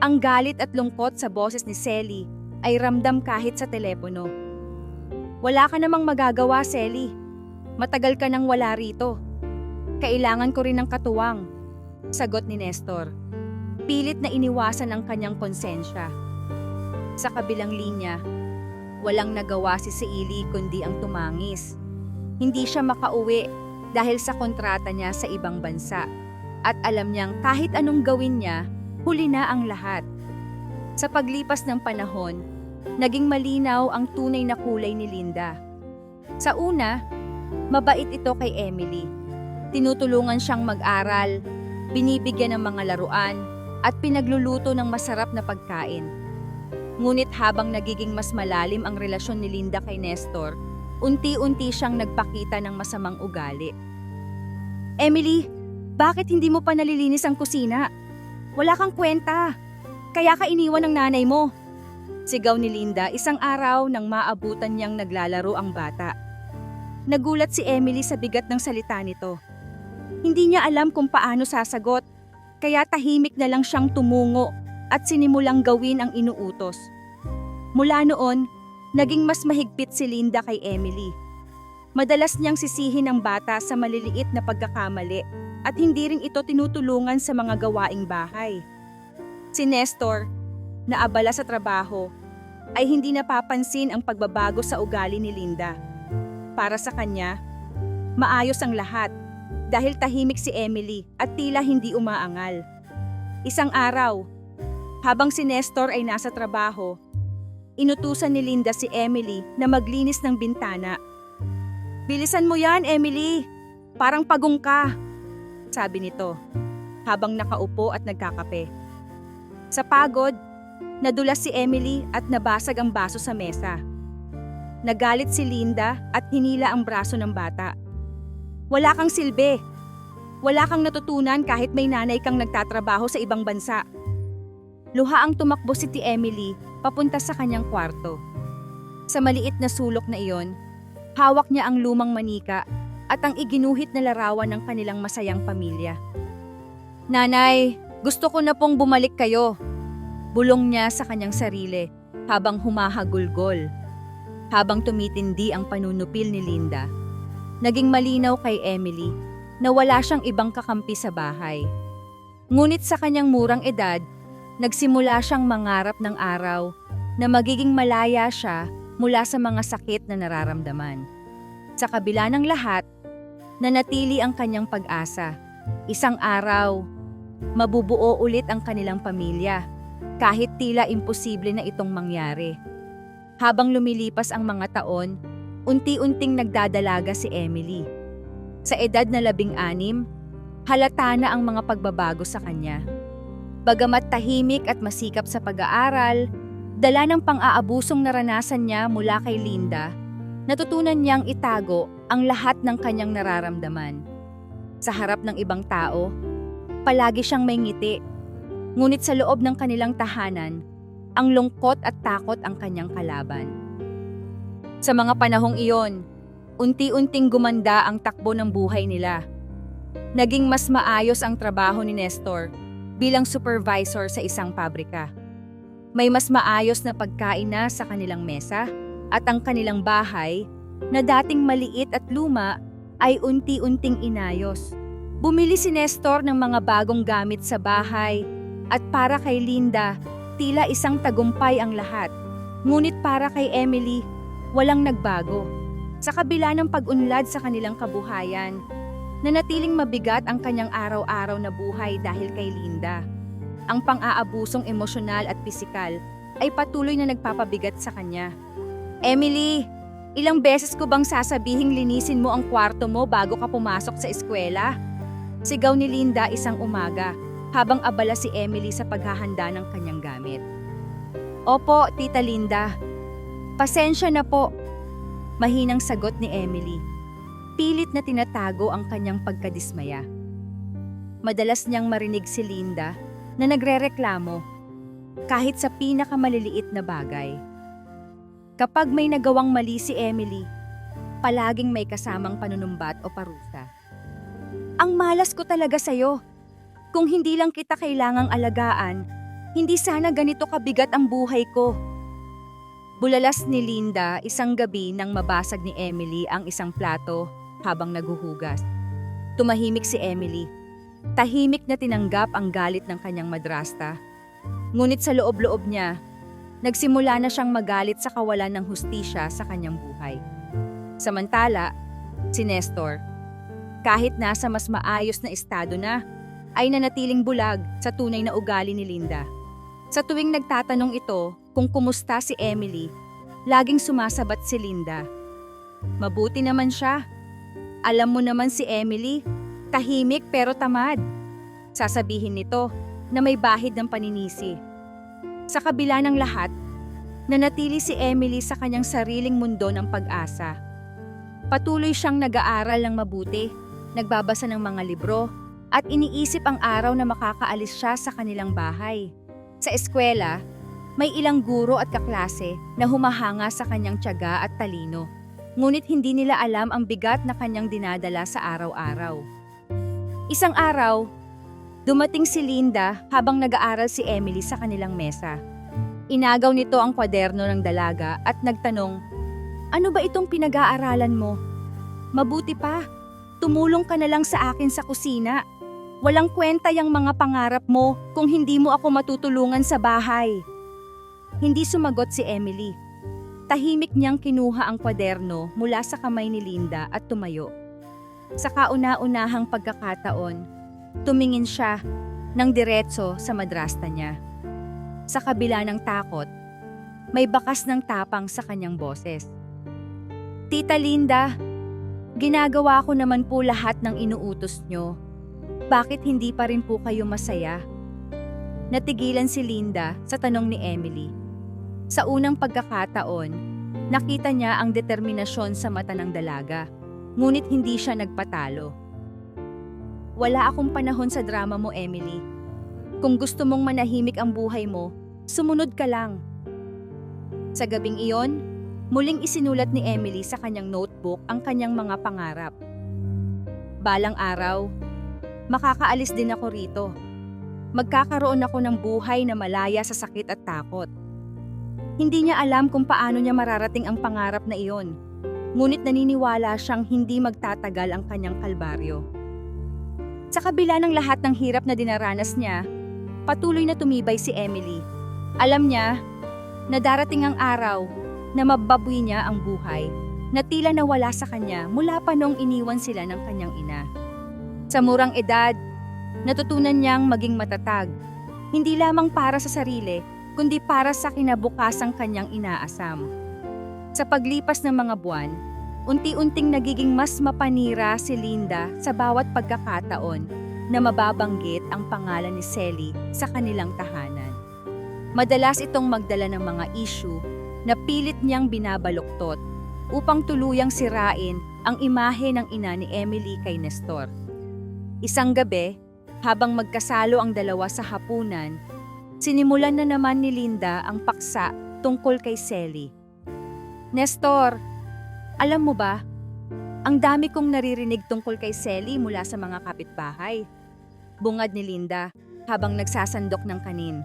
Ang galit at lungkot sa boses ni Sally ay ramdam kahit sa telepono. "Wala ka namang magagawa, Sally. Matagal ka nang wala rito. Kailangan ko rin ng katuwang," sagot ni Nestor. Pilit na iniwasan ang kanyang konsensya. Sa kabilang linya, walang nagawa si Seili kundi ang tumangis. Hindi siya makauwi dahil sa kontrata niya sa ibang bansa. At alam niyang kahit anong gawin niya, huli na ang lahat. Sa paglipas ng panahon, naging malinaw ang tunay na kulay ni Linda. Sa una, mabait ito kay Emily. Tinutulungan siyang mag-aral, binibigyan ng mga laruan, at pinagluluto ng masarap na pagkain. Ngunit habang nagiging mas malalim ang relasyon ni Linda kay Nestor, unti-unti siyang nagpakita ng masamang ugali. "Emily, bakit hindi mo pa nalilinis ang kusina? Wala kang kwenta. Kaya ka iniwan ng nanay mo," sigaw ni Linda isang araw nang maabutan niyang naglalaro ang bata. Nagulat si Emily sa bigat ng salita nito. Hindi niya alam kung paano sasagot, kaya tahimik na lang siyang tumungo at sinimulang gawin ang inuutos. Mula noon, naging mas mahigpit si Linda kay Emily. Madalas niyang sisihin ang bata sa maliliit na pagkakamali, at hindi rin ito tinutulungan sa mga gawaing bahay. Si Nestor, na abala sa trabaho, ay hindi napapansin ang pagbabago sa ugali ni Linda. Para sa kanya, maayos ang lahat dahil tahimik si Emily at tila hindi umaangal. Isang araw, habang si Nestor ay nasa trabaho, inutusan ni Linda si Emily na maglinis ng bintana. "Bilisan mo yan, Emily! Parang pagong ka!" sabi nito, habang nakaupo at nagkakape. Sa pagod, nadulas si Emily at nabasag ang baso sa mesa. Nagalit si Linda at hinila ang braso ng bata. "Wala kang silbi. Wala kang natutunan kahit may nanay kang nagtatrabaho sa ibang bansa." Luhaang tumakbo si Emily papunta sa kanyang kwarto. Sa maliit na sulok na iyon, hawak niya ang lumang manika at ang iginuhit na larawan ng kanilang masayang pamilya. "Nanay, gusto ko na pong bumalik kayo," bulong niya sa kanyang sarili habang humahagulgol. Habang tumitindi ang panunupil ni Linda, naging malinaw kay Emily na wala siyang ibang kakampi sa bahay. Ngunit sa kanyang murang edad, nagsimula siyang mangarap ng araw na magiging malaya siya mula sa mga sakit na nararamdaman. Sa kabila ng lahat, nanatili ang kanyang pag-asa. Isang araw, mabubuo ulit ang kanilang pamilya, kahit tila imposible na itong mangyari. Habang lumilipas ang mga taon, unti-unting nagdadalaga si Emily. Sa edad na 16, halata na ang mga pagbabago sa kanya. Bagamat tahimik at masikap sa pag-aaral, dala ng pang-aabusong naranasan niya mula kay Linda, natutunan niyang itago ang lahat ng kanyang nararamdaman. Sa harap ng ibang tao, palagi siyang may ngiti. Ngunit sa loob ng kanilang tahanan, ang lungkot at takot ang kanyang kalaban. Sa mga panahong iyon, unti-unting gumanda ang takbo ng buhay nila. Naging mas maayos ang trabaho ni Nestor bilang supervisor sa isang pabrika. May mas maayos na pagkain na sa kanilang mesa at ang kanilang bahay na dating maliit at luma ay unti-unting inayos. Bumili si Nestor ng mga bagong gamit sa bahay at para kay Linda, tila isang tagumpay ang lahat. Ngunit para kay Emily, walang nagbago. Sa kabila ng pag-unlad sa kanilang kabuhayan, nanatiling mabigat ang kanyang araw-araw na buhay dahil kay Linda. Ang pang-aabusong emosyonal at pisikal ay patuloy na nagpapabigat sa kanya. "Emily, ilang beses ko bang sasabihing linisin mo ang kwarto mo bago ka pumasok sa eskwela?" Sigaw ni Linda isang umaga habang abala si Emily sa paghahanda ng kanyang gamit. "Opo, Tita Linda. Pasensya na po," mahinang sagot ni Emily. Pilit na tinatago ang kanyang pagkadismaya. Madalas niyang marinig si Linda na nagrereklamo kahit sa pinakamaliliit na bagay. Kapag may nagawang mali si Emily, palaging may kasamang panunumbat o parusa. "Ang malas ko talaga sa'yo. Kung hindi lang kita kailangang alagaan, hindi sana ganito kabigat ang buhay ko." Bulalas ni Linda isang gabi nang mabasag ni Emily ang isang plato habang naghuhugas. Tumahimik si Emily. Tahimik na tinanggap ang galit ng kanyang madrasta. Ngunit sa loob-loob niya, nagsimula na siyang magalit sa kawalan ng hustisya sa kanyang buhay. Samantala, si Nestor, kahit nasa mas maayos na estado na, ay nanatiling bulag sa tunay na ugali ni Linda. Sa tuwing nagtatanong ito kung kumusta si Emily, laging sumasabat si Linda. "Mabuti naman siya. Alam mo naman si Emily, tahimik pero tamad." Sasabihin nito na may bahid ng paninisi. Sa kabila ng lahat, nanatili si Emily sa kanyang sariling mundo ng pag-asa. Patuloy siyang nag-aaral ng mabuti, nagbabasa ng mga libro, at iniisip ang araw na makakaalis siya sa kanilang bahay. Sa eskwela, may ilang guro at kaklase na humahanga sa kanyang tiyaga at talino. Ngunit hindi nila alam ang bigat na kanyang dinadala sa araw-araw. Isang araw, dumating si Linda habang nag-aaral si Emily sa kanilang mesa. Inagaw nito ang kwaderno ng dalaga at nagtanong, "Ano ba itong pinag-aaralan mo? Mabuti pa, tumulong ka na lang sa akin sa kusina." Walang kwenta yung mga pangarap mo kung hindi mo ako matutulungan sa bahay. Hindi sumagot si Emily. Tahimik niyang kinuha ang kwaderno mula sa kamay ni Linda at tumayo. Sa kauna-unahang pagkakataon, tumingin siya ng diretso sa madrasta niya. Sa kabila ng takot, may bakas ng tapang sa kanyang boses. Tita Linda, ginagawa ko naman po lahat ng inuutos niyo. Bakit hindi pa rin po kayo masaya? Natigilan si Linda sa tanong ni Emily. Sa unang pagkakataon, nakita niya ang determinasyon sa mata ng dalaga, ngunit hindi siya nagpatalo. Wala akong panahon sa drama mo, Emily. Kung gusto mong manahimik ang buhay mo, sumunod ka lang. Sa gabing iyon, muling isinulat ni Emily sa kanyang notebook ang kanyang mga pangarap. Balang araw, makakaalis din ako rito. Magkakaroon ako ng buhay na malaya sa sakit at takot. Hindi niya alam kung paano niya mararating ang pangarap na iyon, ngunit naniniwala siyang hindi magtatagal ang kanyang kalbaryo. Sa kabila ng lahat ng hirap na dinaranas niya, patuloy na tumibay si Emily. Alam niya na darating ang araw na mababoy niya ang buhay na tila nawala sa kanya mula pa noong iniwan sila ng kanyang ina. Sa murang edad, natutunan niyang maging matatag, hindi lamang para sa sarili, kundi para sa kinabukasang kanyang inaasam. Sa paglipas ng mga buwan, unti-unting nagiging mas mapanira si Linda sa bawat pagkakataon na mababanggit ang pangalan ni Sally sa kanilang tahanan. Madalas itong magdala ng mga issue na pilit niyang binabaluktot upang tuluyang sirain ang imahe ng ina ni Emily kay Nestor. Isang gabi, habang magkasalo ang dalawa sa hapunan, sinimulan na naman ni Linda ang paksa tungkol kay Sally. Nestor, alam mo ba, ang dami kong naririnig tungkol kay Sally mula sa mga kapitbahay. Bungad ni Linda habang nagsasandok ng kanin.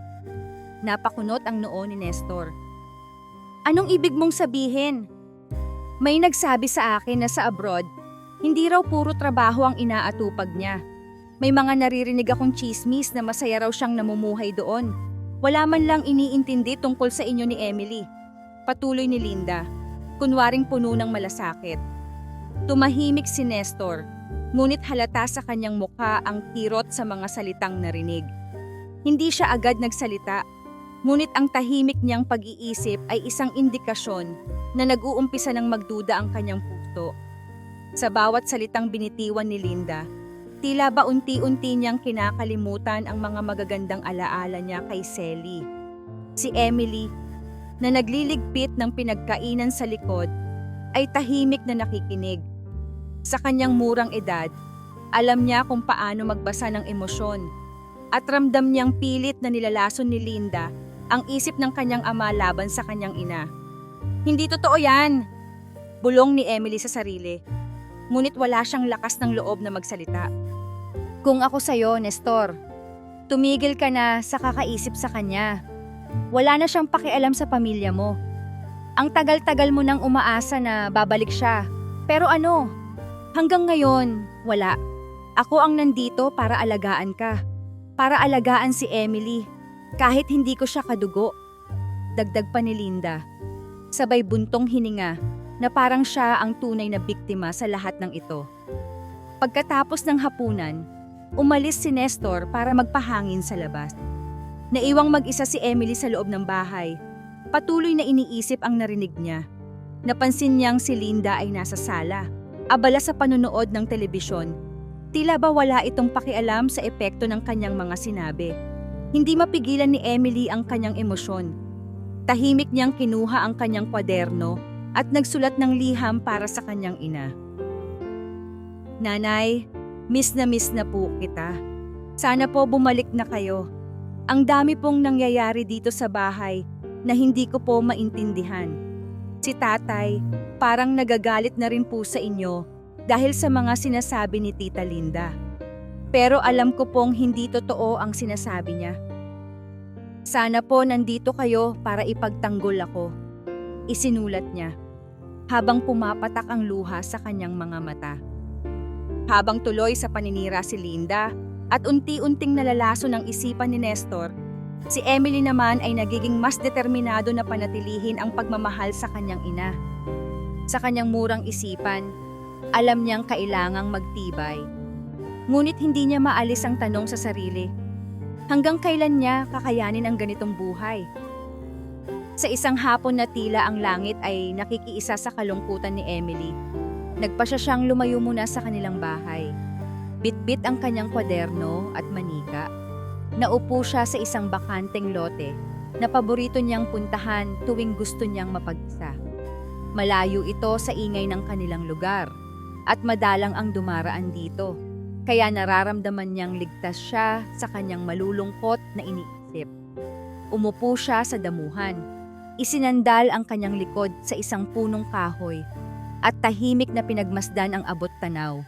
Napakunot ang noo ni Nestor. Anong ibig mong sabihin? May nagsabi sa akin na sa abroad, hindi raw puro trabaho ang inaatupag niya. May mga naririnig akong chismis na masaya raw siyang namumuhay doon. Wala man lang iniintindi tungkol sa inyo ni Emily. Patuloy ni Linda, kunwaring puno ng malasakit. Tumahimik si Nestor, ngunit halata sa kanyang mukha ang kirot sa mga salitang narinig. Hindi siya agad nagsalita, ngunit ang tahimik niyang pag-iisip ay isang indikasyon na nag-uumpisa ng magduda ang kanyang puso. Sa bawat salitang binitiwan ni Linda, tila ba unti-unti niyang kinakalimutan ang mga magagandang alaala niya kay Sally. Si Emily, na nagliligpit ng pinagkainan sa likod, ay tahimik na nakikinig. Sa kanyang murang edad, alam niya kung paano magbasa ng emosyon at ramdam niyang pilit na nilalason ni Linda ang isip ng kanyang ama laban sa kanyang ina. Hindi totoo yan! Bulong ni Emily sa sarili, ngunit wala siyang lakas ng loob na magsalita. Kung ako sa'yo, Nestor, tumigil ka na sa kakaisip sa kanya. Wala na siyang pakialam sa pamilya mo. Ang tagal-tagal mo nang umaasa na babalik siya. Pero ano? Hanggang ngayon, wala. Ako ang nandito para alagaan ka. Para alagaan si Emily. Kahit hindi ko siya kadugo. Dagdag pa ni Linda. Sabay buntong hininga na parang siya ang tunay na biktima sa lahat ng ito. Pagkatapos ng hapunan, umalis si Nestor para magpahangin sa labas. Naiwang mag-isa si Emily sa loob ng bahay. Patuloy na iniisip ang narinig niya. Napansin niyang si Linda ay nasa sala, abala sa panonood ng telebisyon. Tila ba wala itong pakialam sa epekto ng kanyang mga sinabi. Hindi mapigilan ni Emily ang kanyang emosyon. Tahimik niyang kinuha ang kanyang kwaderno at nagsulat ng liham para sa kanyang ina. Nanay, miss na po kita. Sana po bumalik na kayo. Ang dami pong nangyayari dito sa bahay na hindi ko po maintindihan. Si tatay, parang nagagalit na rin po sa inyo dahil sa mga sinasabi ni Tita Linda. Pero alam ko pong hindi totoo ang sinasabi niya. Sana po nandito kayo para ipagtanggol ako. Isinulat niya, habang pumapatak ang luha sa kanyang mga mata. Habang tuloy sa paninira si Linda, At unti-unting nalalaso ng isipan ni Nestor, si Emily naman ay nagiging mas determinado na panatilihin ang pagmamahal sa kanyang ina. Sa kanyang murang isipan, alam niyang kailangang magtibay. Ngunit hindi niya maalis ang tanong sa sarili, hanggang kailan niya kakayanin ang ganitong buhay? Sa isang hapon na tila ang langit ay nakikiisa sa kalungkutan ni Emily, nagpasya siyang lumayo muna sa kanilang bahay. Bitbit ang kanyang kwaderno at manika. Naupo siya sa isang bakanteng lote na paborito niyang puntahan tuwing gusto niyang mapag-isa. Malayo ito sa ingay ng kanilang lugar at madalang ang dumaraan dito, kaya nararamdaman niyang ligtas siya sa kanyang malulungkot na iniisip. Umupo siya sa damuhan. Isinandal ang kanyang likod sa isang punong kahoy at tahimik na pinagmasdan ang abot tanaw.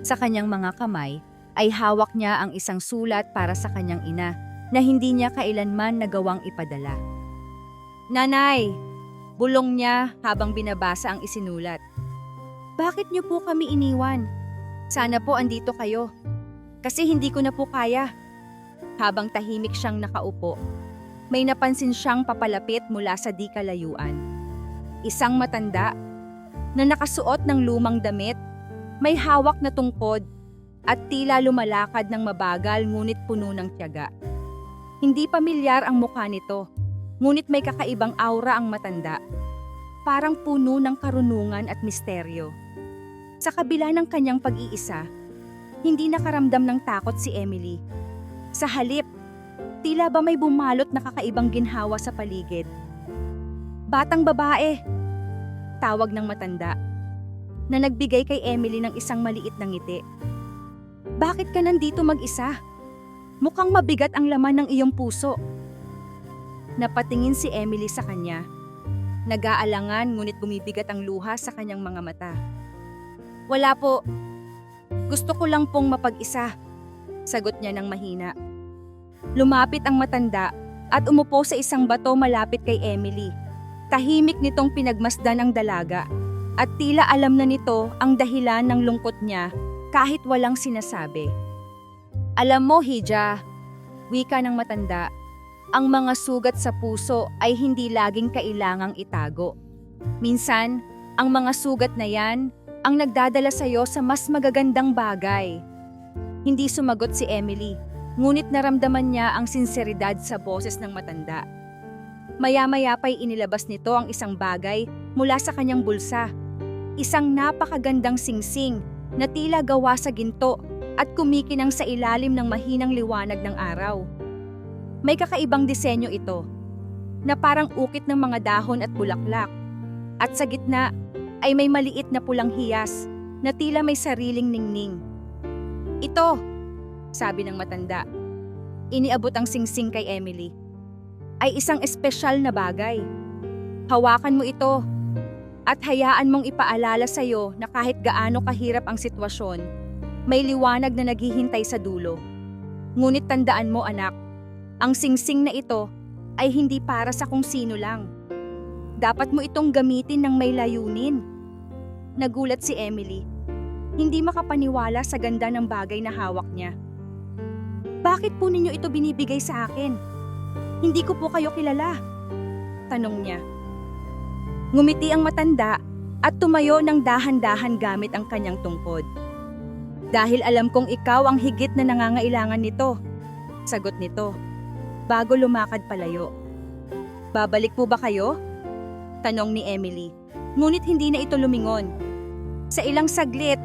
Sa kanyang mga kamay ay hawak niya ang isang sulat para sa kanyang ina na hindi niya kailanman nagawang ipadala. "Nanay!" bulong niya habang binabasa ang isinulat. "Bakit niyo po kami iniwan? Sana po andito kayo. Kasi hindi ko na po kaya." Habang tahimik siyang nakaupo, may napansin siyang papalapit mula sa di kalayuan. Isang matanda na nakasuot ng lumang damit, may hawak na tungkod at tila lumalakad ng mabagal ngunit puno ng tiyaga. Hindi pamilyar ang mukha nito, ngunit may kakaibang aura ang matanda. Parang puno ng karunungan at misteryo. Sa kabila ng kanyang pag-iisa, hindi nakaramdam ng takot si Emily. Sa halip, tila ba may bumalot na kakaibang ginhawa sa paligid. "Batang babae," tawag ng matanda, na nagbigay kay Emily ng isang maliit na ngiti. "Bakit ka nandito mag-isa? Mukhang mabigat ang laman ng iyong puso." Napatingin si Emily sa kanya. Nag-aalangan ngunit bumibigat ang luha sa kanyang mga mata. "Wala po. Gusto ko lang pong mapag-isa," sagot niya ng mahina. Lumapit ang matanda at umupo sa isang bato malapit kay Emily. Tahimik nitong pinagmasdan ang dalaga at tila alam na nito ang dahilan ng lungkot niya kahit walang sinasabi. "Alam mo, Hija," wika ng matanda, "ang mga sugat sa puso ay hindi laging kailangang itago. Minsan, ang mga sugat na yan ang nagdadala sa'yo sa mas magagandang bagay." Hindi sumagot si Emily, ngunit naramdaman niya ang sinseridad sa boses ng matanda. Maya-maya pa'y inilabas nito ang isang bagay mula sa kanyang bulsa. Isang napakagandang singsing na tila gawa sa ginto at kumikinang sa ilalim ng mahinang liwanag ng araw. May kakaibang disenyo ito, na parang ukit ng mga dahon at bulaklak. At sa gitna ay may maliit na pulang hiyas na tila may sariling ningning. "Ito," sabi ng matanda. Iniabot ang singsing kay Emily. "Ay isang espesyal na bagay. Hawakan mo ito at hayaan mong ipaalala sa'yo na kahit gaano kahirap ang sitwasyon, may liwanag na naghihintay sa dulo. Ngunit tandaan mo, anak, ang singsing na ito ay hindi para sa kung sino lang. Dapat mo itong gamitin ng may layunin." Nagulat si Emily. Hindi makapaniwala sa ganda ng bagay na hawak niya. "Bakit po ninyo ito binibigay sa akin? Hindi ko po kayo kilala," tanong niya. Ngumiti ang matanda at tumayo ng dahan-dahan gamit ang kanyang tungkod. "Dahil alam kong ikaw ang higit na nangangailangan nito," sagot nito, bago lumakad palayo. "Babalik po ba kayo?" tanong ni Emily, ngunit hindi na ito lumingon. Sa ilang saglit,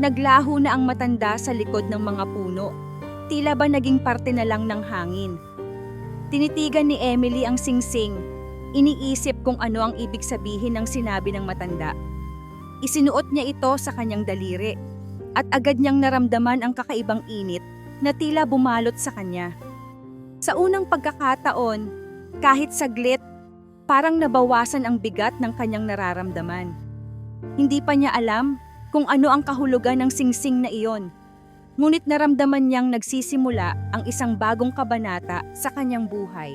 naglaho na ang matanda sa likod ng mga puno. Tila ba naging parte na lang ng hangin. Tinitigan ni Emily ang singsing. Iniisip kung ano ang ibig sabihin ng sinabi ng matanda. Isinuot niya ito sa kanyang daliri at agad niyang naramdaman ang kakaibang init na tila bumalot sa kanya. Sa unang pagkakataon, kahit saglit, parang nabawasan ang bigat ng kanyang nararamdaman. Hindi pa niya alam kung ano ang kahulugan ng singsing na iyon. Ngunit naramdaman niyang nagsisimula ang isang bagong kabanata sa kanyang buhay.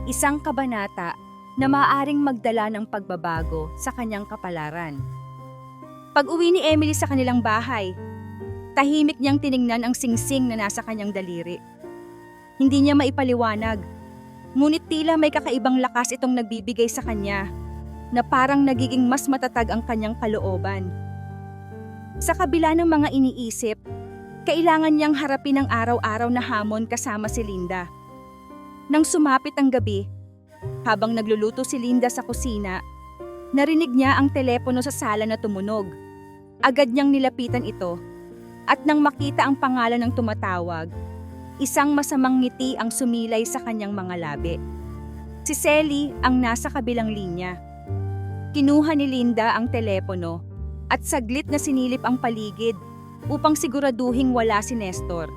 Isang kabanata na maaaring magdala ng pagbabago sa kanyang kapalaran. Pag-uwi ni Emily sa kanilang bahay, Tahimik niyang tiningnan ang singsing na nasa kanyang daliri. Hindi niya maipaliwanag, ngunit tila may kakaibang lakas itong nagbibigay sa kanya, na parang nagiging mas matatag ang kanyang kalooban. Sa kabila ng mga iniisip, kailangan niyang harapin ang araw-araw na hamon kasama si Linda. Nang sumapit ang gabi, habang nagluluto si Linda sa kusina, narinig niya ang telepono sa sala na tumunog. Agad niyang nilapitan ito, at nang makita ang pangalan ng tumatawag, isang masamang ngiti ang sumilay sa kanyang mga labi. Si Selly ang nasa kabilang linya. Kinuha ni Linda ang telepono at saglit na sinilip ang paligid upang siguraduhing wala si Nestor.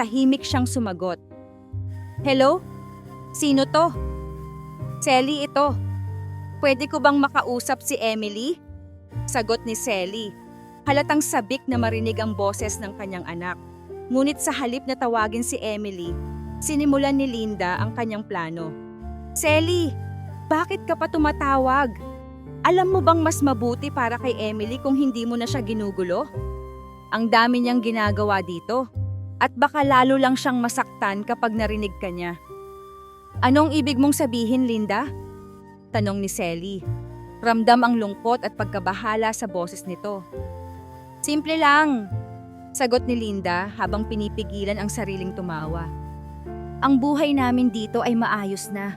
Tahimik siyang sumagot. "Hello? Sino to?" "Selly ito. Pwede ko bang makausap si Emily?" Sagot ni Selly. Halatang sabik na marinig ang boses ng kanyang anak. Ngunit sa halip na tawagin si Emily, sinimulan ni Linda ang kanyang plano. "Selly, bakit ka pa tumatawag? Alam mo bang mas mabuti para kay Emily kung hindi mo na siya ginugulo? Ang dami niyang ginagawa dito, at baka lalo lang siyang masaktan kapag narinig ka niya." "Anong ibig mong sabihin, Linda?" tanong ni Selly. Ramdam ang lungkot at pagkabahala sa boses nito. "Simple lang," sagot ni Linda habang pinipigilan ang sariling tumawa. "Ang buhay namin dito ay maayos na.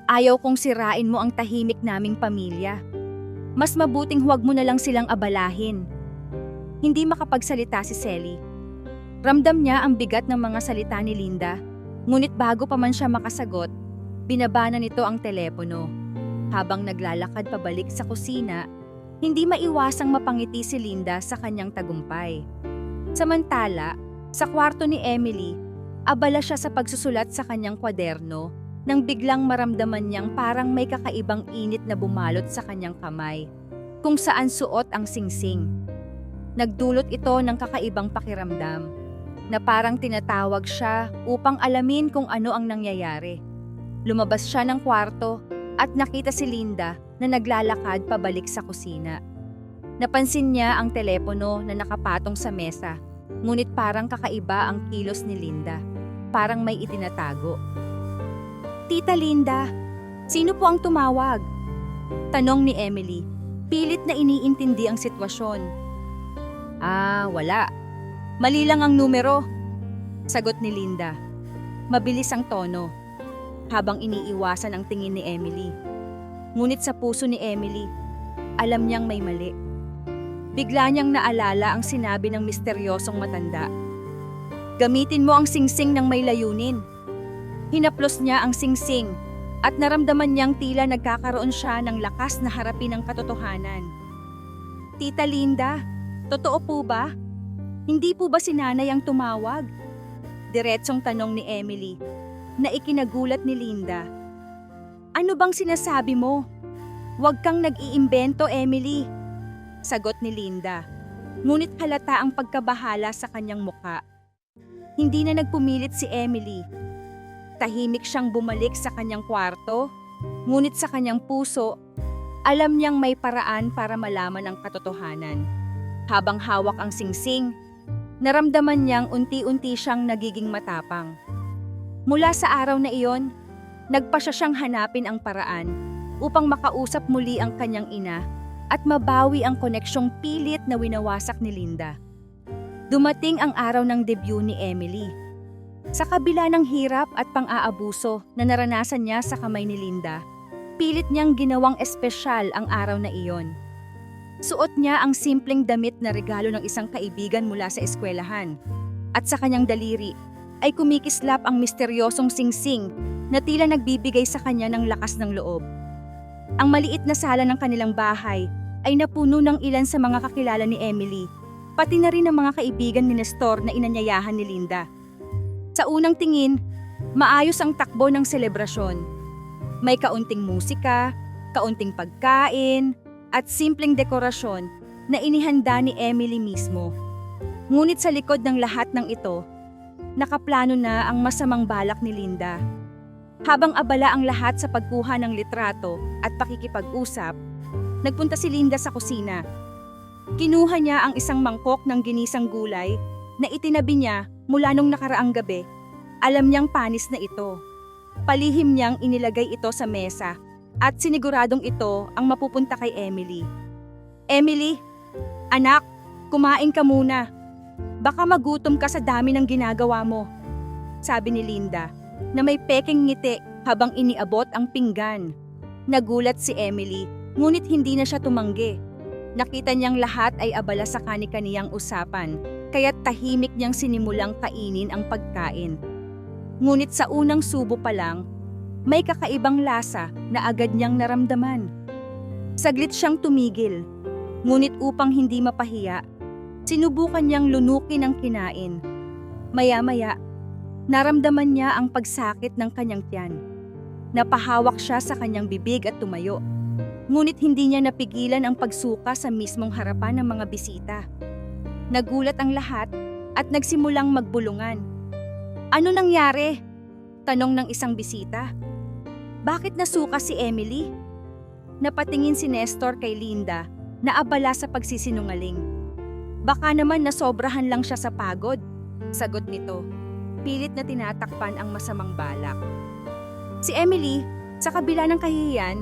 Ayaw kong sirain mo ang tahimik naming pamilya. Mas mabuting huwag mo na lang silang abalahin." Hindi makapagsalita si Selly. Ramdam niya ang bigat ng mga salita ni Linda, ngunit bago pa man siya makasagot, binaba na nito ang telepono. Habang naglalakad pabalik sa kusina, hindi maiwasang mapangiti si Linda sa kanyang tagumpay. Samantala, sa kwarto ni Emily, abala siya sa pagsusulat sa kanyang kwaderno nang biglang maramdaman niyang parang may kakaibang init na bumalot sa kanyang kamay, kung saan suot ang singsing. Nagdulot ito ng kakaibang pakiramdam, na parang tinatawag siya upang alamin kung ano ang nangyayari. Lumabas siya ng kwarto at nakita si Linda na naglalakad pabalik sa kusina. Napansin niya ang telepono na nakapatong sa mesa, ngunit parang kakaiba ang kilos ni Linda, parang may itinatago. "Tita Linda, sino po ang tumawag?" tanong ni Emily, pilit na iniintindi ang sitwasyon. Wala. Mali lang ang numero," sagot ni Linda. Mabilis ang tono, habang iniiwasan ang tingin ni Emily. Ngunit sa puso ni Emily, alam niyang may mali. Bigla niyang naalala ang sinabi ng misteryosong matanda. "Gamitin mo ang singsing ng may layunin." Hinaplos niya ang singsing at naramdaman niyang tila nagkakaroon siya ng lakas na harapin ang katotohanan. "Tita Linda, totoo po ba? Hindi po ba si nanay ang tumawag?" Diretsong tanong ni Emily, na ikinagulat ni Linda. "Ano bang sinasabi mo? Huwag kang nag-iimbento, Emily," sagot ni Linda. Ngunit halata ang pagkabahala sa kanyang muka. Hindi na nagpumilit si Emily. Tahimik siyang bumalik sa kanyang kwarto, ngunit sa kanyang puso, alam niyang may paraan para malaman ang katotohanan. Habang hawak ang singsing, naramdaman niyang unti-unti siyang nagiging matapang. Mula sa araw na iyon, nagpasya siyang hanapin ang paraan upang makausap muli ang kanyang ina at mabawi ang koneksyong pilit na winawasak ni Linda. Dumating ang araw ng debut ni Emily. Sa kabila ng hirap at pang-aabuso na naranasan niya sa kamay ni Linda, pilit niyang ginawang espesyal ang araw na iyon. Suot niya ang simpleng damit na regalo ng isang kaibigan mula sa eskwelahan, at sa kanyang daliri ay kumikislap ang misteryosong singsing na tila nagbibigay sa kanya ng lakas ng loob. Ang maliit na sala ng kanilang bahay ay napuno ng ilan sa mga kakilala ni Emily, pati na rin ang mga kaibigan ni Nestor na inanyayahan ni Linda. Sa unang tingin, maayos ang takbo ng selebrasyon. May kaunting musika, kaunting pagkain, at simpleng dekorasyon na inihanda ni Emily mismo. Ngunit sa likod ng lahat ng ito, nakaplano na ang masamang balak ni Linda. Habang abala ang lahat sa pagkuha ng litrato at pakikipag-usap, nagpunta si Linda sa kusina. Kinuha niya ang isang mangkok ng ginisang gulay na itinabi niya mula nung nakaraang gabi. Alam niyang panis na ito. Palihim niyang inilagay ito sa mesa at siniguradong ito ang mapupunta kay Emily. Emily, anak, kumain ka muna. Baka magutom ka sa dami ng ginagawa mo, sabi ni Linda na may peking ngiti habang iniabot ang pinggan. Nagulat si Emily, ngunit hindi na siya tumanggi. Nakita niyang lahat ay abala sa kani-kaniyang usapan, kaya't tahimik niyang sinimulang kainin ang pagkain. Ngunit sa unang subo pa lang, may kakaibang lasa na agad niyang naramdaman. Saglit siyang tumigil, ngunit upang hindi mapahiya, sinubukan niyang lunukin ang kinain. Maya-maya, naramdaman niya ang pagsakit ng kanyang tiyan. Napahawak siya sa kanyang bibig at tumayo. Ngunit hindi niya napigilan ang pagsuka sa mismong harapan ng mga bisita. Nagulat ang lahat at nagsimulang magbulungan. Ano nangyari? Tanong ng isang bisita. Bakit nasuka si Emily? Napatingin si Nestor kay Linda na abala sa pagsisinungaling. Baka naman nasobrahan lang siya sa pagod, sagot nito. Pilit na tinatakpan ang masamang balak. Si Emily, sa kabila ng kahihiyan,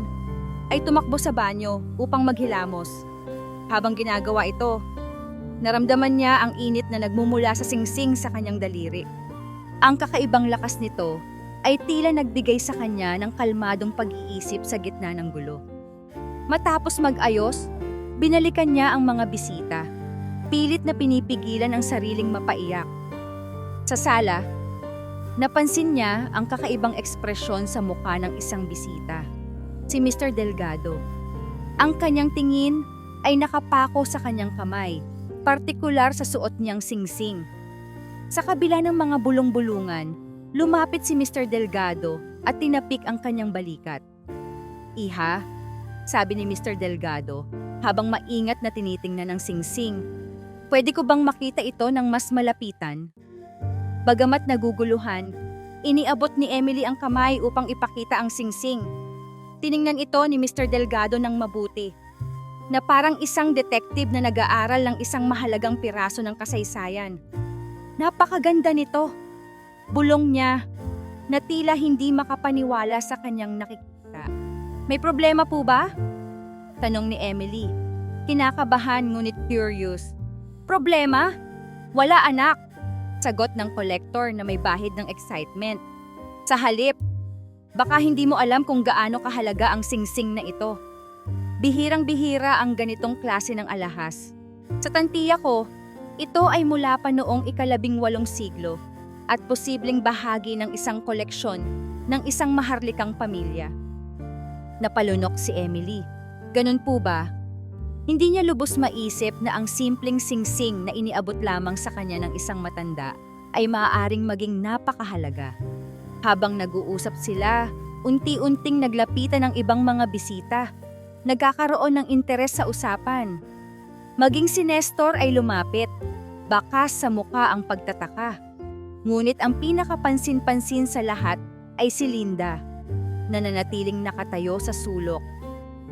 ay tumakbo sa banyo upang maghilamos. Habang ginagawa ito, naramdaman niya ang init na nagmumula sa singsing sa kanyang daliri. Ang kakaibang lakas nito ay tila nagbigay sa kanya ng kalmadong pag-iisip sa gitna ng gulo. Matapos mag-ayos, binalikan niya ang mga bisita. Pilit na pinipigilan ang sariling mapaiyak. Sa sala, napansin niya ang kakaibang ekspresyon sa mukha ng isang bisita, si Mr. Delgado. Ang kanyang tingin ay nakapako sa kanyang kamay, partikular sa suot niyang singsing. Sa kabila ng mga bulong-bulungan, lumapit si Mr. Delgado at tinapik ang kanyang balikat. Iha, sabi ni Mr. Delgado habang maingat na tinitingnan ang singsing. Pwede ko bang makita ito ng mas malapitan? Bagamat naguguluhan, iniabot ni Emily ang kamay upang ipakita ang singsing. Tiningnan ito ni Mr. Delgado ng mabuti, na parang isang detective na nag-aaral ng isang mahalagang piraso ng kasaysayan. Napakaganda nito, bulong niya, na tila hindi makapaniwala sa kanyang nakikita. May problema po ba? Tanong ni Emily, kinakabahan ngunit curious. Problema? Wala anak, sagot ng collector na may bahid ng excitement. Sa halip, baka hindi mo alam kung gaano kahalaga ang singsing na ito. Bihirang-bihira ang ganitong klase ng alahas. Sa tantiya ko, ito ay mula pa noong ika-18 siglo at posibleng bahagi ng isang koleksyon ng isang maharlikang pamilya. Napalunok si Emily. Ganun po ba? Hindi niya lubos maisip na ang simpleng singsing na iniabot lamang sa kanya ng isang matanda ay maaaring maging napakahalaga. Habang nag-uusap sila, unti-unting naglapitan ng ibang mga bisita. Nagkakaroon ng interes sa usapan. Maging si Nestor ay lumapit, bakas sa muka ang pagtataka. Ngunit ang pinakapansin-pansin sa lahat ay si Linda, na nanatiling nakatayo sa sulok,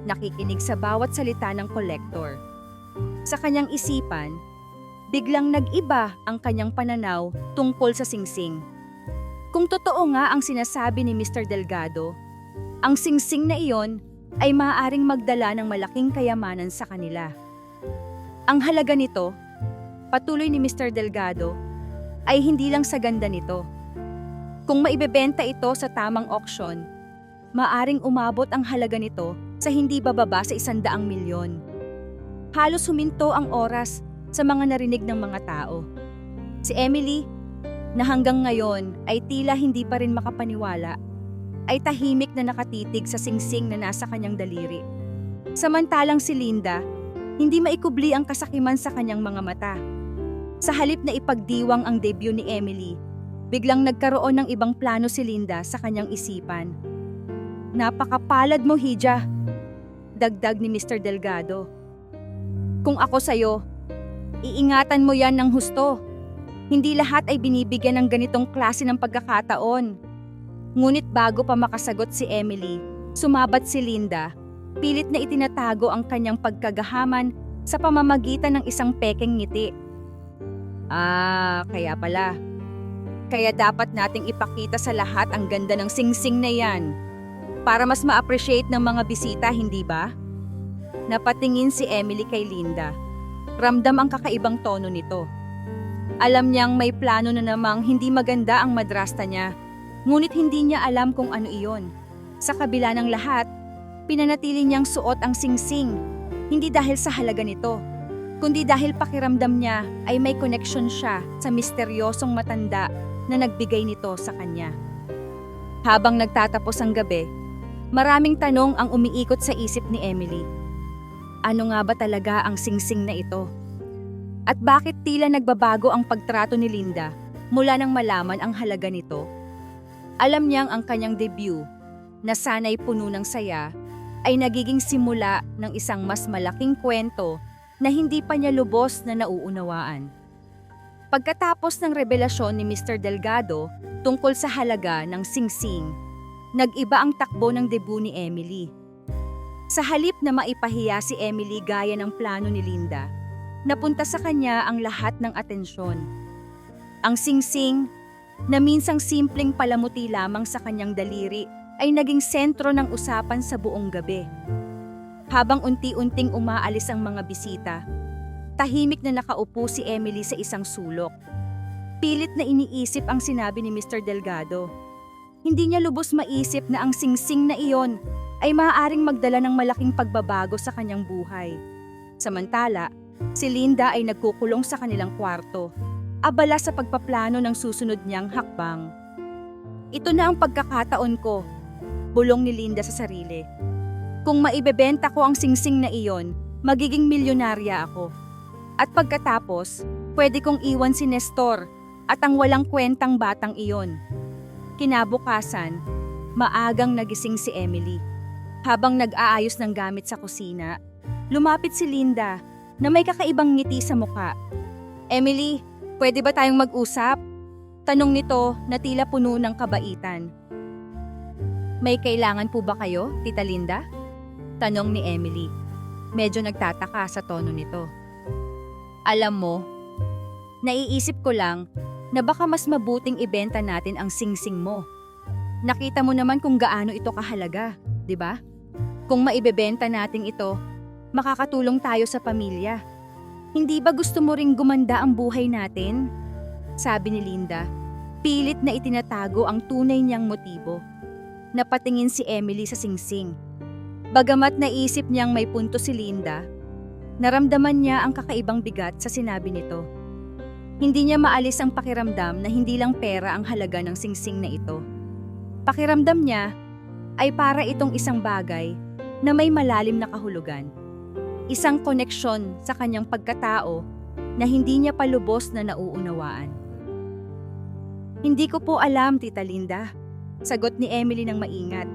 nakikinig sa bawat salita ng kolektor. Sa kanyang isipan, biglang nag-iba ang kanyang pananaw tungkol sa singsing. Kung totoo nga ang sinasabi ni Mr. Delgado, ang singsing na iyon ay maaaring magdala ng malaking kayamanan sa kanila. Ang halaga nito, patuloy ni Mr. Delgado, ay hindi lang sa ganda nito. Kung maibebenta ito sa tamang auction, maaaring umabot ang halaga nito sa hindi bababa sa 100 milyon. Halos huminto ang oras sa mga narinig ng mga tao. Si Emily, na hanggang ngayon ay tila hindi pa rin makapaniwala, ay tahimik na nakatitig sa singsing na nasa kanyang daliri. Samantalang si Linda, hindi maikubli ang kasakiman sa kanyang mga mata. Sa halip na ipagdiwang ang debut ni Emily, biglang nagkaroon ng ibang plano si Linda sa kanyang isipan. Napakapalad mo, Hija, dagdag ni Mr. Delgado. Kung ako sa'yo, iingatan mo yan ng husto. Hindi lahat ay binibigyan ng ganitong klase ng pagkakataon. Ngunit bago pa makasagot si Emily, sumabat si Linda, pilit na itinatago ang kanyang pagkagahaman sa pamamagitan ng isang pekeng ngiti. Kaya pala. Kaya dapat nating ipakita sa lahat ang ganda ng singsing na yan. Para mas ma-appreciate ng mga bisita, hindi ba? Napatingin si Emily kay Linda. Ramdam ang kakaibang tono nito. Alam niyang may plano na namang hindi maganda ang madrasta niya. Ngunit hindi niya alam kung ano iyon. Sa kabila ng lahat, pinanatili niyang suot ang singsing. Hindi dahil sa halaga nito, kundi dahil pakiramdam niya ay may koneksyon siya sa misteryosong matanda na nagbigay nito sa kanya. Habang nagtatapos ang gabi, maraming tanong ang umiikot sa isip ni Emily. Ano nga ba talaga ang singsing na ito? At bakit tila nagbabago ang pagtrato ni Linda mula nang malaman ang halaga nito? Alam niyang ang kanyang debut, na sana'y puno ng saya, ay nagiging simula ng isang mas malaking kwento na hindi pa niya lubos na nauunawaan. Pagkatapos ng revelasyon ni Mr. Delgado tungkol sa halaga ng singsing, nag-iba ang takbo ng debut ni Emily. Sa halip na maipahiya si Emily gaya ng plano ni Linda, napunta sa kanya ang lahat ng atensyon. Ang singsing, na minsang simpleng palamuti lamang sa kanyang daliri, ay naging sentro ng usapan sa buong gabi. Habang unti-unting umaalis ang mga bisita, tahimik na nakaupo si Emily sa isang sulok. Pilit na iniisip ang sinabi ni Mr. Delgado. Hindi niya lubos maisip na ang singsing na iyon ay maaaring magdala ng malaking pagbabago sa kanyang buhay. Samantala, si Linda ay nagkukulong sa kanilang kwarto, abala sa pagpaplano ng susunod niyang hakbang. Ito na ang pagkakataon ko, bulong ni Linda sa sarili. Kung maibebenta ko ang singsing na iyon, magiging milyonarya ako. At pagkatapos, pwede kong iwan si Nestor at ang walang kwentang batang iyon. Kinabukasan, maagang nagising si Emily. Habang nag-aayos ng gamit sa kusina, lumapit si Linda na may kakaibang ngiti sa muka. Emily, pwede ba tayong mag-usap? Tanong nito na tila puno ng kabaitan. May kailangan po ba kayo, Tita Linda? Tanong ni Emily. Medyo nagtataka sa tono nito. Alam mo, naiisip ko lang na baka mas mabuting ibenta natin ang singsing mo. Nakita mo naman kung gaano ito kahalaga, di ba? Kung maibebenta natin ito, makakatulong tayo sa pamilya. Hindi ba gusto mo ring gumanda ang buhay natin? Sabi ni Linda, pilit na itinatago ang tunay niyang motibo. Napatingin si Emily sa singsing. Bagamat naisip niyang may punto si Linda, naramdaman niya ang kakaibang bigat sa sinabi nito. Hindi niya maalis ang pakiramdam na hindi lang pera ang halaga ng singsing na ito. Pakiramdam niya ay para itong isang bagay na may malalim na kahulugan. Isang koneksyon sa kanyang pagkatao na hindi niya pa lubos na nauunawaan. Hindi ko po alam, Tita Linda, sagot ni Emily ng maingat.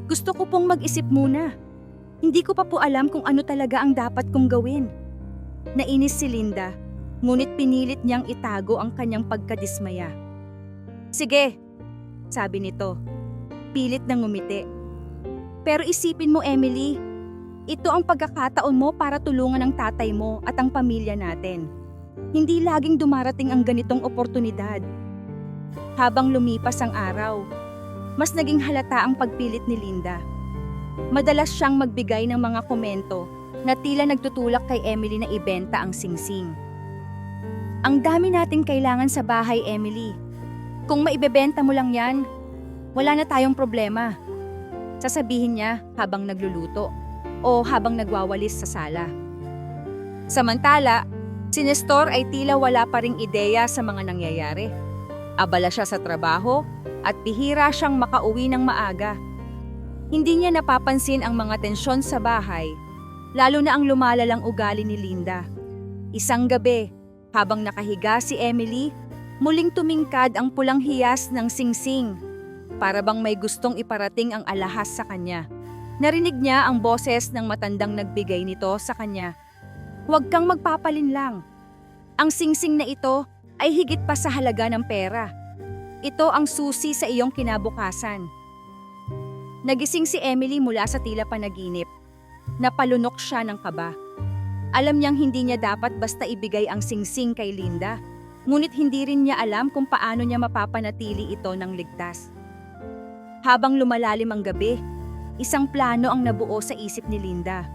Gusto ko pong mag-isip muna. Hindi ko pa po alam kung ano talaga ang dapat kong gawin. Nainis si Linda, ngunit pinilit niyang itago ang kanyang pagkadismaya. Sige, sabi nito, pilit na ngumiti. Pero isipin mo, Emily, ito ang pagkakataon mo para tulungan ang tatay mo at ang pamilya natin. Hindi laging dumarating ang ganitong oportunidad. Habang lumipas ang araw, mas naging halata ang pagpilit ni Linda. Madalas siyang magbigay ng mga komento na tila nagtutulak kay Emily na ibenta ang singsing. Ang dami nating kailangan sa bahay, Emily. Kung maibebenta mo lang yan, wala na tayong problema. Sasabihin niya habang nagluluto o habang nagwawalis sa sala. Samantala, si Nestor ay tila wala pa ring ideya sa mga nangyayari. Abala siya sa trabaho at bihira siyang makauwi ng maaga. Hindi niya napapansin ang mga tensyon sa bahay, lalo na ang lumalalang ugali ni Linda. Isang gabi, habang nakahiga si Emily, muling tumingkad ang pulang hiyas ng singsing. Para bang may gustong iparating ang alahas sa kanya. Narinig niya ang boses ng matandang nagbigay nito sa kanya. Huwag kang magpapalinlang. Ang singsing na ito ay higit pa sa halaga ng pera. Ito ang susi sa iyong kinabukasan. Nagising si Emily mula sa tila panaginip. Napalunok siya ng kaba. Alam niyang hindi niya dapat basta ibigay ang singsing kay Linda. Ngunit hindi rin niya alam kung paano niya mapapanatili ito ng ligtas. Habang lumalalim ang gabi, isang plano ang nabuo sa isip ni Linda.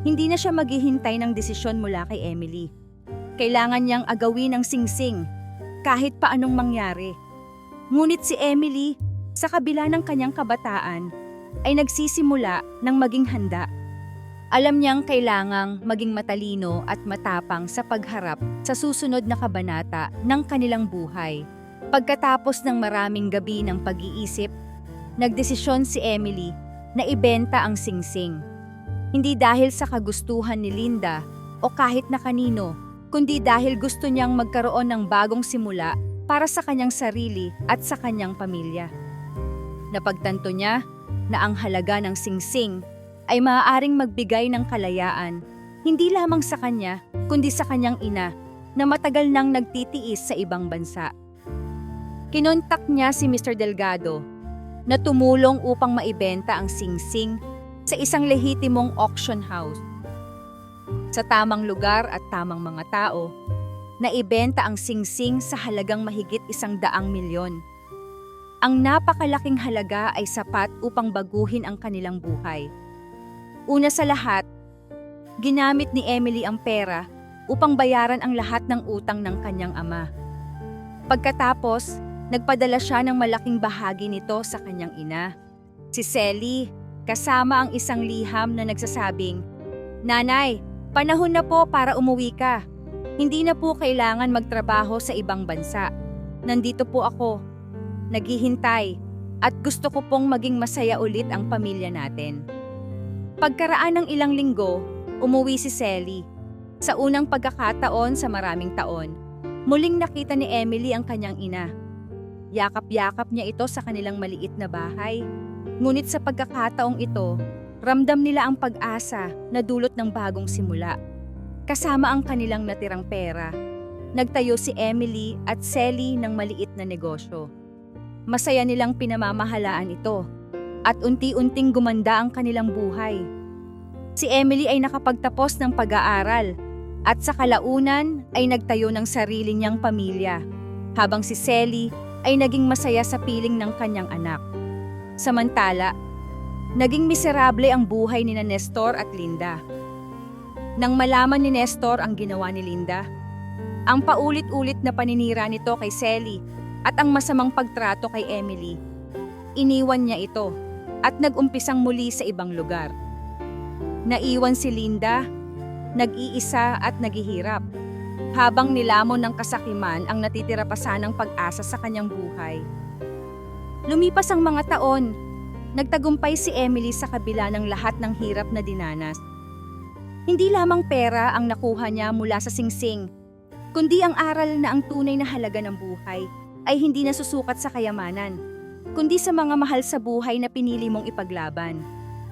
Hindi na siya maghihintay ng desisyon mula kay Emily. Kailangan niyang agawin ang singsing, kahit pa anong mangyari. Ngunit si Emily, sa kabila ng kanyang kabataan, ay nagsisimula ng maging handa. Alam niyang kailangang maging matalino at matapang sa pagharap sa susunod na kabanata ng kanilang buhay. Pagkatapos ng maraming gabi ng pag-iisip, nagdesisyon si Emily na ibenta ang singsing. Hindi dahil sa kagustuhan ni Linda o kahit na kanino, kundi dahil gusto niyang magkaroon ng bagong simula para sa kanyang sarili at sa kanyang pamilya. Napagtanto niya na ang halaga ng singsing ay maaaring magbigay ng kalayaan, hindi lamang sa kanya, kundi sa kanyang ina na matagal nang nagtitiis sa ibang bansa. Kinontak niya si Mr. Delgado na tumulong upang maibenta ang singsing sa isang lehitimong auction house. Sa tamang lugar at tamang mga tao, naibenta ang singsing sa halagang mahigit 100 milyon. Ang napakalaking halaga ay sapat upang baguhin ang kanilang buhay. Una sa lahat, ginamit ni Emily ang pera upang bayaran ang lahat ng utang ng kanyang ama. Pagkatapos, nagpadala siya ng malaking bahagi nito sa kanyang ina, si Sally, kasama ang isang liham na nagsasabing, "Nanay, panahon na po para umuwi ka. Hindi na po kailangan magtrabaho sa ibang bansa. Nandito po ako, naghihintay, at gusto ko pong maging masaya ulit ang pamilya natin." Pagkaraan ng ilang linggo, umuwi si Sally. Sa unang pagkakataon sa maraming taon, muling nakita ni Emily ang kanyang ina. Yakap-yakap niya ito sa kanilang maliit na bahay. Ngunit sa pagkakataong ito, ramdam nila ang pag-asa na dulot ng bagong simula. Kasama ang kanilang natirang pera, nagtayo si Emily at Sally ng maliit na negosyo. Masaya nilang pinamamahalaan ito at unti-unting gumanda ang kanilang buhay. Si Emily ay nakapagtapos ng pag-aaral at sa kalaunan ay nagtayo ng sarili niyang pamilya, habang si Sally ay naging masaya sa piling ng kanyang anak. Samantala, naging miserable ang buhay ni Nestor at Linda. Nang malaman ni Nestor ang ginawa ni Linda, ang paulit-ulit na paninira nito kay Sally at ang masamang pagtrato kay Emily, iniwan niya ito at nag-umpisang muli sa ibang lugar. Naiwan si Linda, nag-iisa at naghihirap, habang nilamon ng kasakiman ang natitira pa sanang pag-asa sa kanyang buhay. Lumipas ang mga taon, nagtagumpay si Emily sa kabila ng lahat ng hirap na dinanas. Hindi lamang pera ang nakuha niya mula sa singsing, kundi ang aral na ang tunay na halaga ng buhay ay hindi nasusukat sa kayamanan, kundi sa mga mahal sa buhay na pinili mong ipaglaban.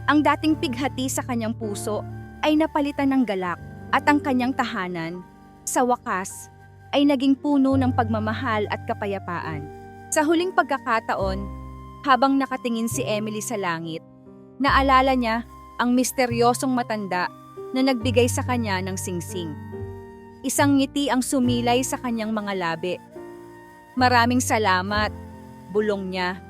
Ang dating pighati sa kanyang puso ay napalitan ng galak at ang kanyang tahanan, sa wakas, ay naging puno ng pagmamahal at kapayapaan. Sa huling pagkakataon, habang nakatingin si Emily sa langit, naalala niya ang misteryosong matanda na nagbigay sa kanya ng singsing. Isang ngiti ang sumilay sa kanyang mga labi. "Maraming salamat," bulong niya.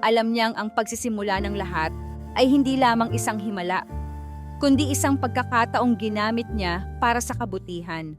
Alam niyang ang pagsisimula ng lahat ay hindi lamang isang himala, kundi isang pagkakataong ginamit niya para sa kabutihan.